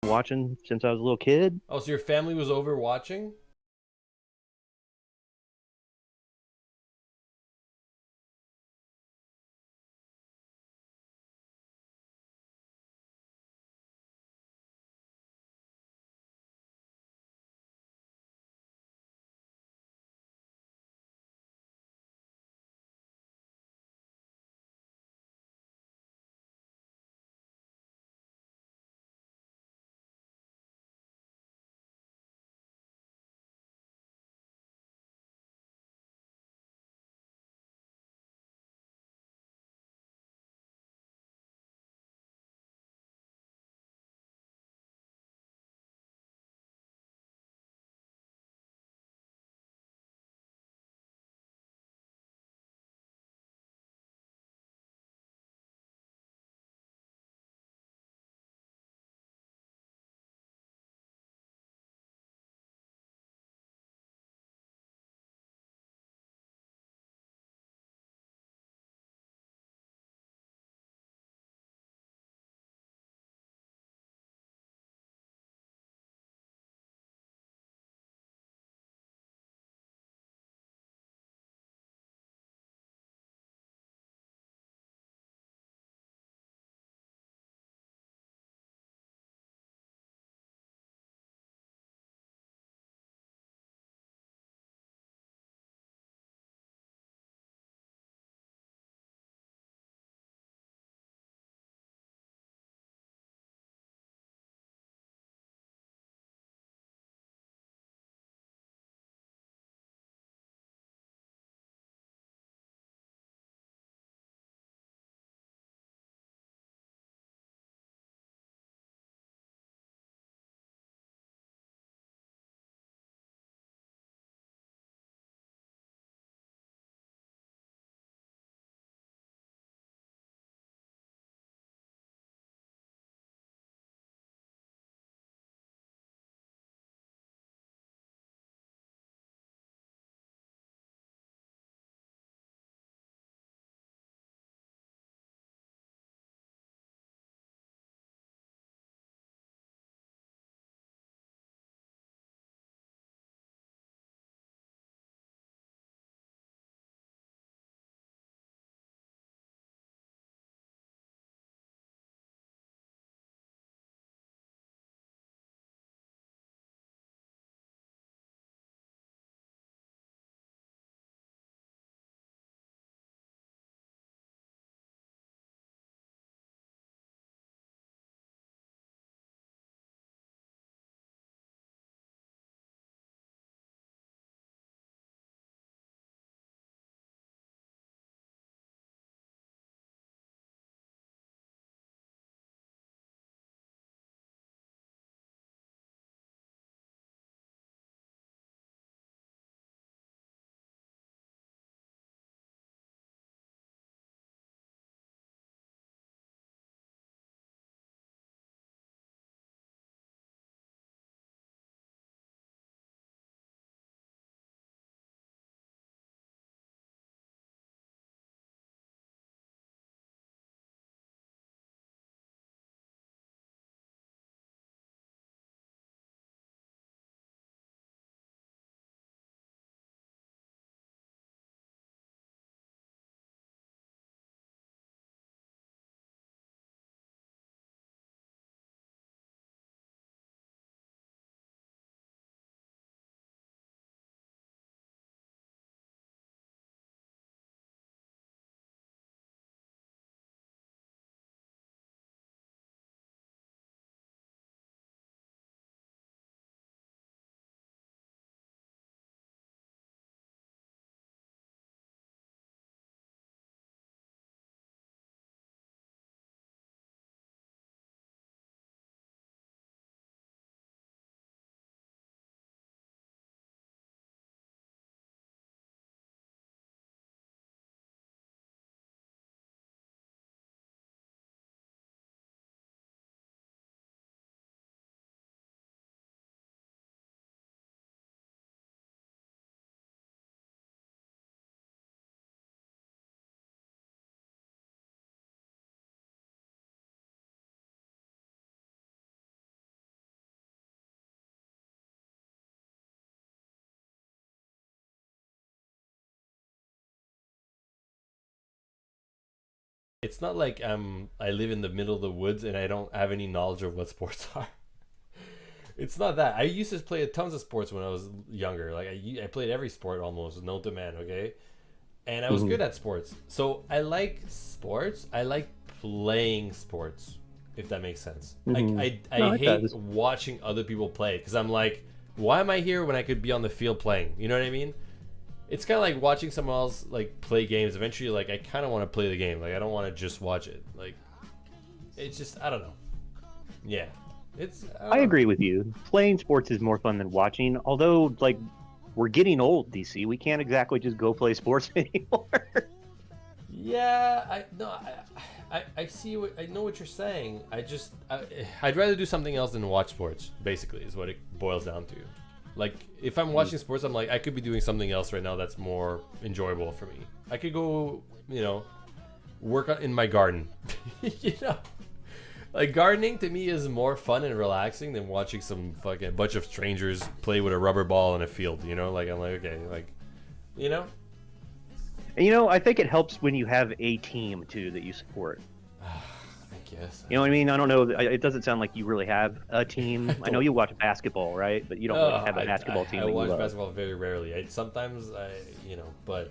watching since I was a little kid. Oh, so your family was over watching? It's not like I live in the middle of the woods and I don't have any knowledge of what sports are. It's not that. I used to play tons of sports when I was younger. Like I played every sport almost, no demand. Okay, and I was Hmm. good at sports. So I like sports. I like playing sports, if that makes sense. Like Hmm. I No, it hate does. watching other people play because I'm like, why am I here when I could be on the field playing? You know what I mean? It's kind of like watching someone else like play games. Eventually, like I kind of want to play the game. Like I don't want to just watch it. Like it's just I don't know. Yeah, it's I don't I know. agree with you. Playing sports is more fun than watching. Although, like, we're getting old, DC. We can't exactly just go play sports anymore. Yeah, I no, I see what I know what you're saying. I'd rather do something else than watch sports. Basically, is what it boils down to. Like if I'm watching sports, I'm like I could be doing something else right now that's more enjoyable for me. I could go, work in my garden. you know, like gardening to me is more fun and relaxing than watching some fucking bunch of strangers play with a rubber ball in a field. Like I'm like okay, like you know. And I think it helps when you have a team too that you support. I guess You know what I mean? I don't know. It doesn't sound like you really have a I team. I know don't. you watch basketball, right? But you don't like have a I basketball team I that you watch love. basketball very rarely. Sometimes but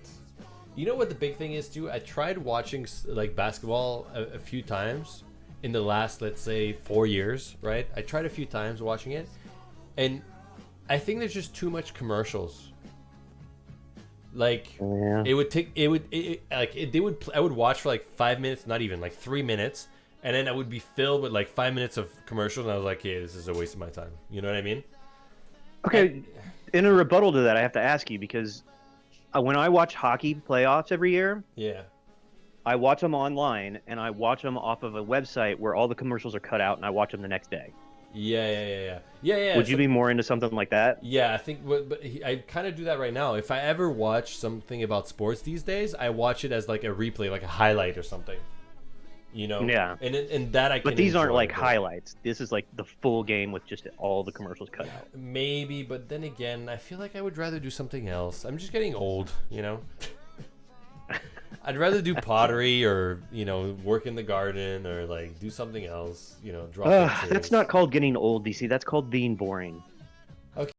you know what the big thing is too. I tried watching like basketball a few times in the last, let's say, 4 years. Right? I tried a few times watching it, and I think there's just too much commercials. Like Yeah. it would take it would it, like it, they would I would watch for like 5 minutes, not even like 3 minutes, and then I would be filled with like 5 minutes of commercials, and I was like, "Yeah, this is a waste of my time." You know what I mean? I Okay. In a rebuttal to that, I have to ask you because when I watch hockey playoffs every year, yeah. I watch them online and I watch them off of a website where all the commercials are cut out, and I watch them the next day. Yeah. Would you So, be more into something like that? yeah, I think, I kind of do that right now. If I ever watch something about sports these days, I watch it as like a replay, like a highlight or something. Yeah. And that I But can these aren't enjoy like a bit. highlights. This is like the full game with just all the commercials cut out. Maybe, but then again, I feel like I would rather do something else. I'm just getting old. I'd rather do pottery or work in the garden or like do something else. Draw That's pictures. not called getting old, DC. That's called being boring. Okay.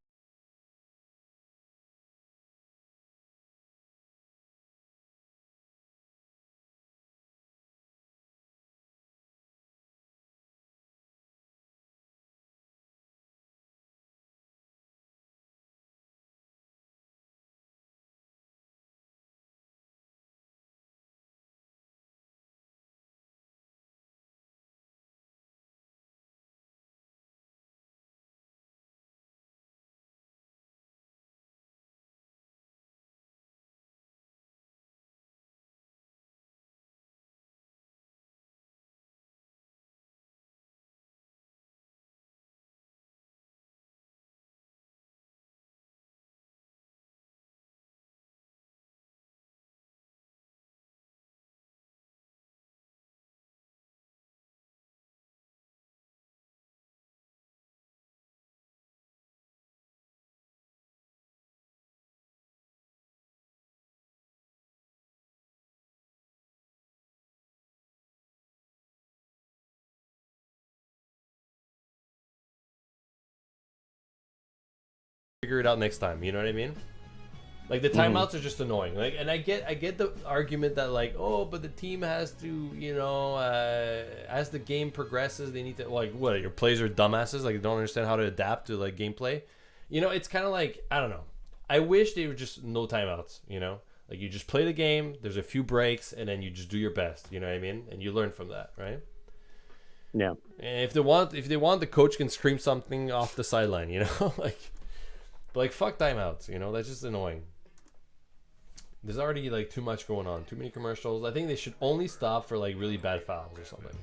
Figure it out next time. You know what I mean? Like the Hmm. timeouts are just annoying. Like, and I get the argument that like, oh, but the team has to, as the game progresses, they need to like, what? Your players are dumbasses. Like, they don't understand how to adapt to like gameplay. It's kind of like I don't know. I wish they were just no timeouts. Like you just play the game. There's a few breaks, and then you just do your best. You know what I mean? And you learn from that, right? Yeah. And if they want, the coach can scream something off the sideline. Like fuck timeouts. That's just annoying. There's already like too much going on, too many commercials. I think they should only stop for like really bad fouls or something.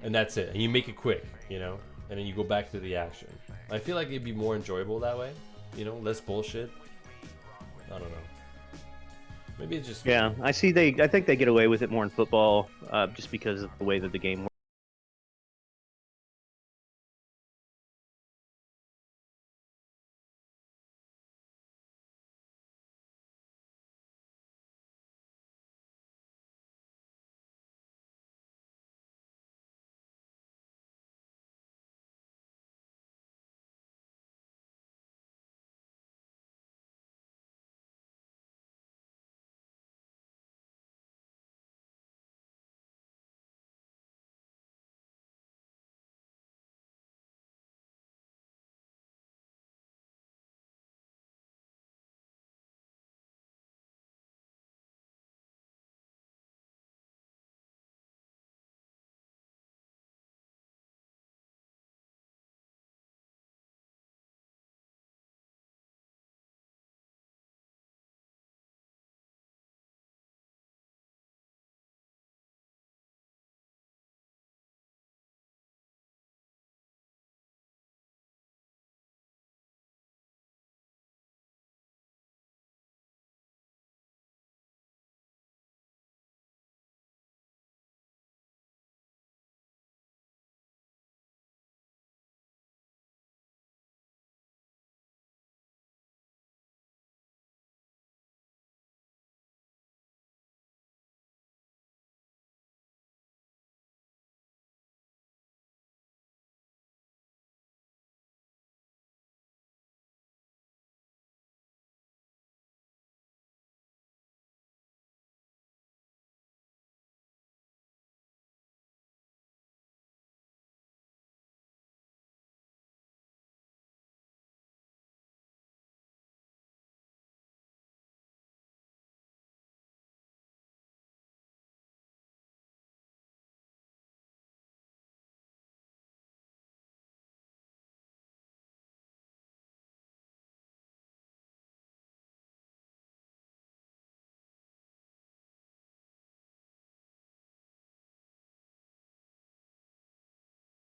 And that's it. And you make it quick. And then you go back to the action. I feel like it'd be more enjoyable that way. Less bullshit. I don't know. Maybe it's just me. Yeah. I think they get away with it more in football, just because of the way that the game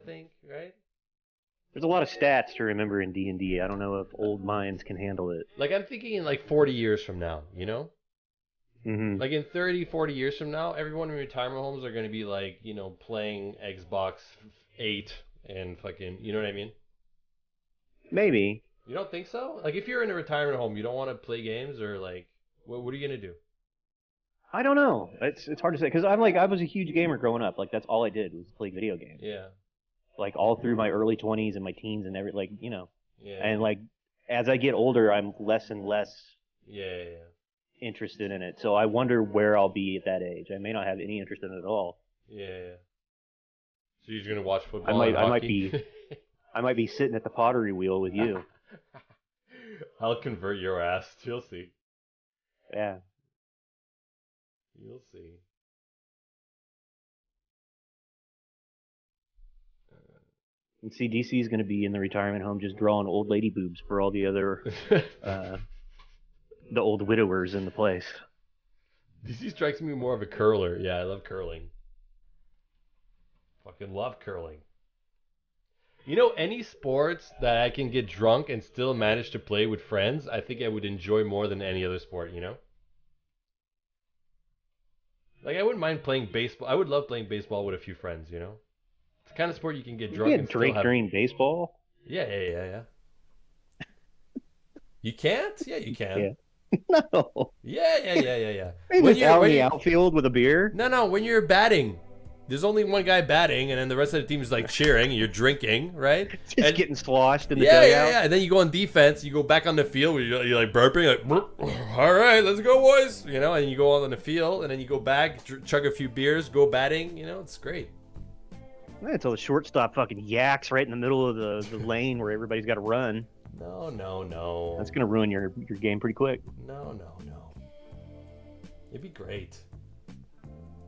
think, right? There's a lot of stats to remember in D&D. I don't know if old minds can handle it. Like, I'm thinking in like 40 years from now, you know? Hmm. Like in 30, 40 years from now, everyone in retirement homes are going to be like, playing Xbox 8 and fucking, you know what I mean? Maybe. You don't think so? Like if you're in a retirement home, you don't want to play games or like, what are you going to do? I don't know. It's hard to say because I was a huge gamer growing up. Like that's all I did was play video games. Yeah. Like all through my early 20s and my teens and Yeah. And like as I get older, I'm less and less Yeah. interested in it. So I wonder where I'll be at that age. I may not have any interest in it at all. Yeah. So you're just going to watch I football might and I might hockey? be I might be sitting at the pottery wheel with you. I'll convert your ass. You'll see. Yeah. You'll see. And see, DC is going to be in the retirement home just drawing old lady boobs for all the other the old widowers in the place. DC strikes me more of a curler. Yeah, I love curling. Fucking love curling. Any sports that I can get drunk and still manage to play with friends, I think I would enjoy more than any other sport, Like, I wouldn't mind playing baseball. I would love playing baseball with a few friends, It's the kind of sport you can get You drunk can't and still drink have... during baseball. Yeah. You can't? Yeah, you can. Yeah. No. Yeah. You're When just you're, out when in the you outfield with a beer. No, when you're batting, there's only one guy batting, and then the rest of the team is like cheering, and you're drinking, right? Just getting sloshed in the Yeah, dugout. yeah. And then you go on defense, you go back on the field, you're like burping, like, "Burp. All right, let's go, boys. And you go on the field, and then you go back, chug a few beers, go batting. It's great. Until the shortstop fucking yaks right in the middle of the lane where everybody's got to run. No. That's gonna ruin your game pretty quick. No. It'd be great.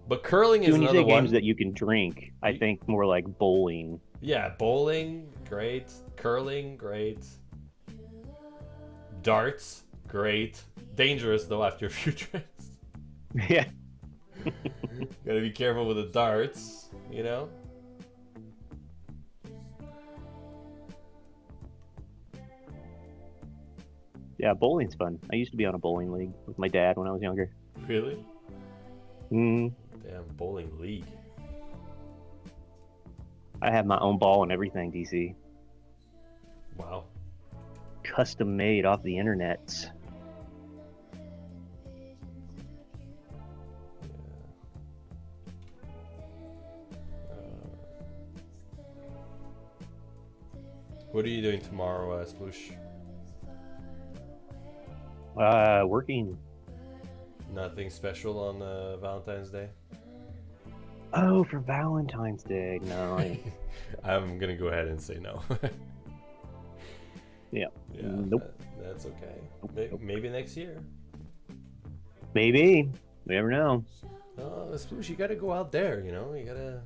But curling is When you another say games one. that you can drink, I think more like bowling. Yeah, bowling, great. Curling, great. Darts, great. Dangerous though after a few drinks. Yeah. Gotta be careful with the darts, Yeah, bowling's fun. I used to be on a bowling league with my dad when I was younger. Really? Mm. Damn, bowling league. I have my own ball and everything, DC. Wow. Custom made off the internet. What are you doing tomorrow, Sploosh? Working. Nothing special on Valentine's Day? Oh, for Valentine's Day. No. I'm gonna go ahead and say no. Yeah. Yeah. Nope. That's okay. Maybe next year. Maybe. We never know. Oh, Sploosh, you gotta go out there, You gotta,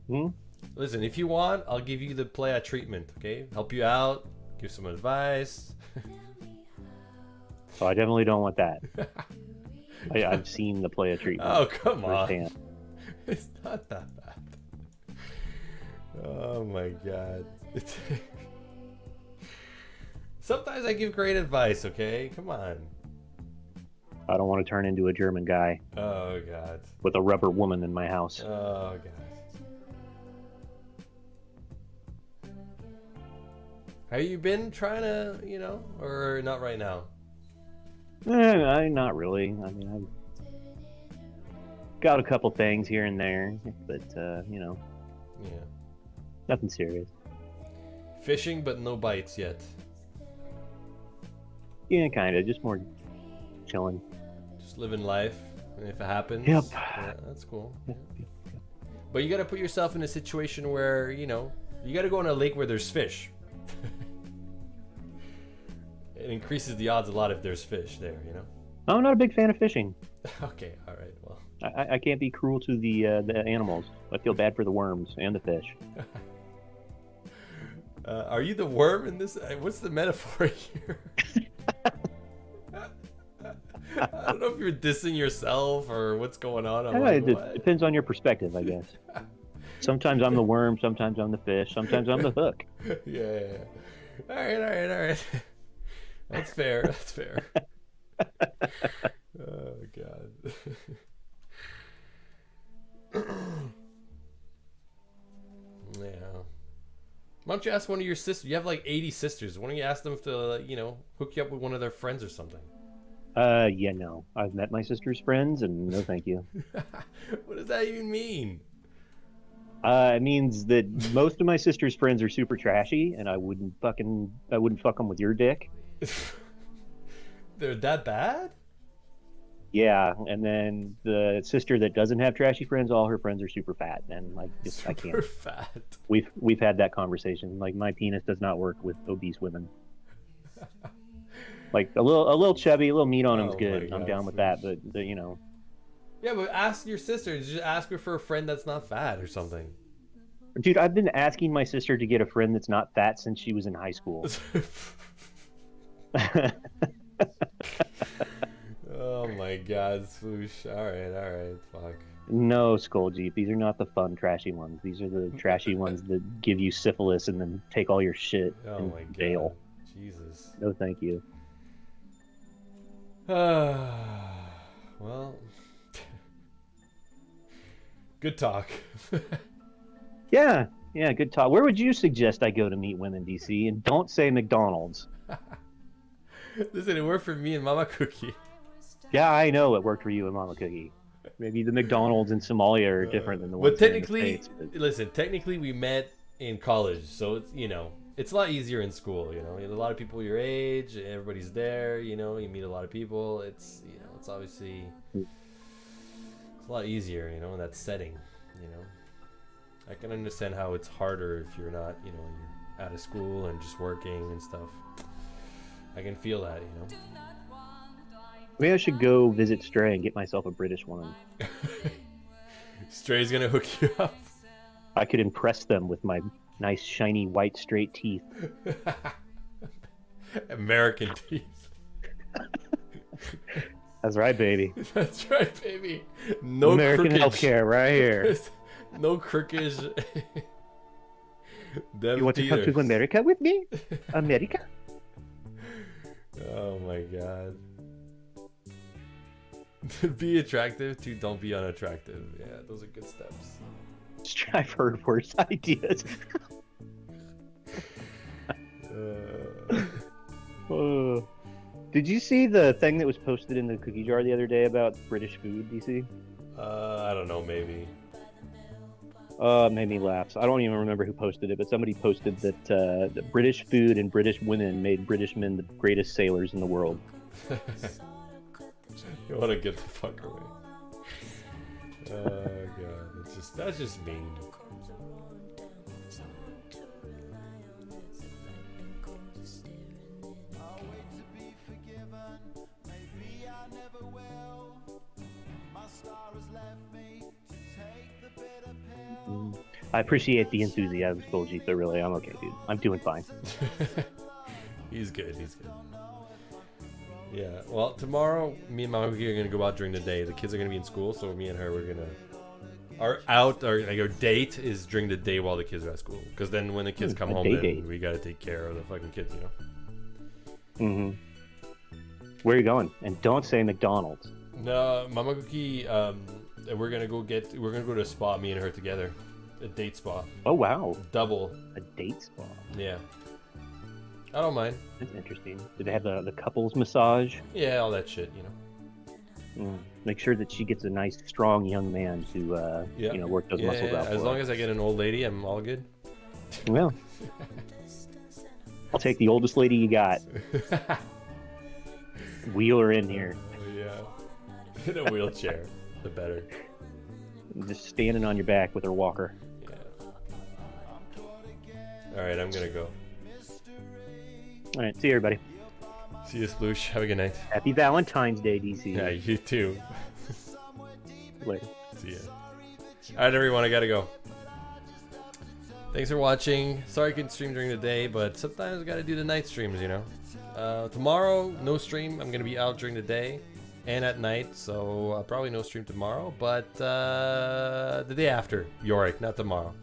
Hmm? Listen, if you want, I'll give you the playa treatment, okay? Help you out, give some advice. So I definitely don't want that. I've seen the playa treatment. Oh, come on. firsthand. It's not that bad. Oh my god. Sometimes I give great advice, okay? Come on. I don't want to turn into a German guy Oh god. with a rubber woman in my house. Oh god. Have you been trying to, or not right now? Not really. I mean, I've got a couple things here and there, but Yeah. nothing serious. Fishing, but no bites yet. Yeah, kind of. Just more chilling. Just living life, and if it happens, Yep. yeah, that's cool. Yeah. But you got to put yourself in a situation where, you got to go on a lake where there's fish. It increases the odds a lot if there's fish there, I'm not a big fan of fishing. Okay, all right, well. I can't be cruel to the animals. I feel bad for the worms and the fish. Are you the worm in this? What's the metaphor here? I don't know if you're dissing yourself or what's going on. I'm like, It what? depends on your perspective, I guess. Sometimes I'm the worm, sometimes I'm the fish, sometimes I'm the hook. Yeah. All right. That's fair. That's fair. Oh God. Yeah. Why don't you ask one of your sisters? You have like 80 sisters. Why don't you ask them to, hook you up with one of their friends or something? Yeah, no. I've met my sister's friends, and no, thank you. What does that even mean? It means that most of my sister's friends are super trashy, and I wouldn't fuck them with your dick. They're that bad? Yeah, and then the sister that doesn't have trashy friends, all her friends are super fat, and like I Super can't. fat. We've had that conversation. Like my penis does not work with obese women. Like a little chubby, a little meat on him's Oh my good. I'm God, down with that, but you know. Yeah, but ask your sister. Just ask her for a friend that's not fat or something. Dude, I've been asking my sister to get a friend that's not fat since she was in high school. Oh my God, swoosh. All right, fuck. No, Skull Jeep. These are not the fun, trashy ones. These are the trashy ones that give you syphilis and then take all your shit Oh in my God. jail. Jesus. No, thank you. Well, good talk. Yeah, good talk. Where would you suggest I go to meet women, DC? And don't say McDonald's. Listen, it worked for me and Mama Cookie. Yeah, I know it worked for you and Mama Cookie. Maybe the McDonald's in Somalia are different than the ones But here in the technically, States. But... listen, technically we met in college, so it's it's a lot easier in school. A lot of people your age, everybody's there. You meet a lot of people. It's it's obviously it's a lot easier. In that setting. I can understand how it's harder if you're not you're out of school and just working and stuff. I can feel that. Maybe I should go visit Stray and get myself a British woman. Stray's gonna hook you up. I could impress them with my nice, shiny, white, straight teeth. American teeth. That's right, baby. That's right, baby. No American crookage. healthcare right here. No crookage. You want to come to America with me? America? Oh my God. Be attractive to don't be unattractive. Yeah, those are good steps. I've heard worse ideas. Did you see the thing that was posted in the cookie jar the other day about British food, DC? I don't know, maybe. It made me laugh. So I don't even remember who posted it, but somebody posted that British food and British women made British men the greatest sailors in the world. You want to get the fuck away. Oh God, that's just mean. I appreciate the enthusiasm, Golgi, so really, I'm okay, dude. I'm doing fine. He's good. Yeah, well, tomorrow, me and Mama are gonna go out during the day. The kids are gonna be in school, so me and her, we're gonna... Our date is during the day while the kids are at school. Because then when the kids come home, then we gotta take care of the fucking kids, Mm-hmm. Where are you going? And don't say McDonald's. No, Mama Cookie, we're gonna go to a spa, me and her together. A date spa. Oh, wow. Double. A date spa? Yeah. I don't mind. That's interesting. Do they have the couples massage? Yeah, all that shit, Make sure that she gets a nice, strong young man to, work those muscles out for As her. long as I get an old lady, I'm all good. Well, I'll take the oldest lady you got. Wheel her in here. Yeah. In a wheelchair. The better. Just standing on your back with her walker. Yeah. Alright, I'm gonna go. Alright, see you, everybody. See you, Sploosh. Have a good night. Happy Valentine's Day, DC. Yeah, you too. Later. See ya. Alright, everyone, I gotta go. Thanks for watching. Sorry I couldn't stream during the day, but sometimes I gotta do the night streams, Tomorrow, no stream. I'm gonna be out during the day. and at night, so probably no stream tomorrow, but the day after, Yorick, not tomorrow.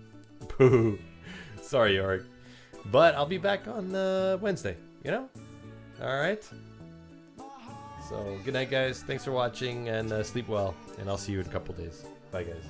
Boo. Sorry, Yorick. But I'll be back on Wednesday, you know? Alright? So, good night, guys. Thanks for watching, and sleep well, and I'll see you in a couple days. Bye, guys.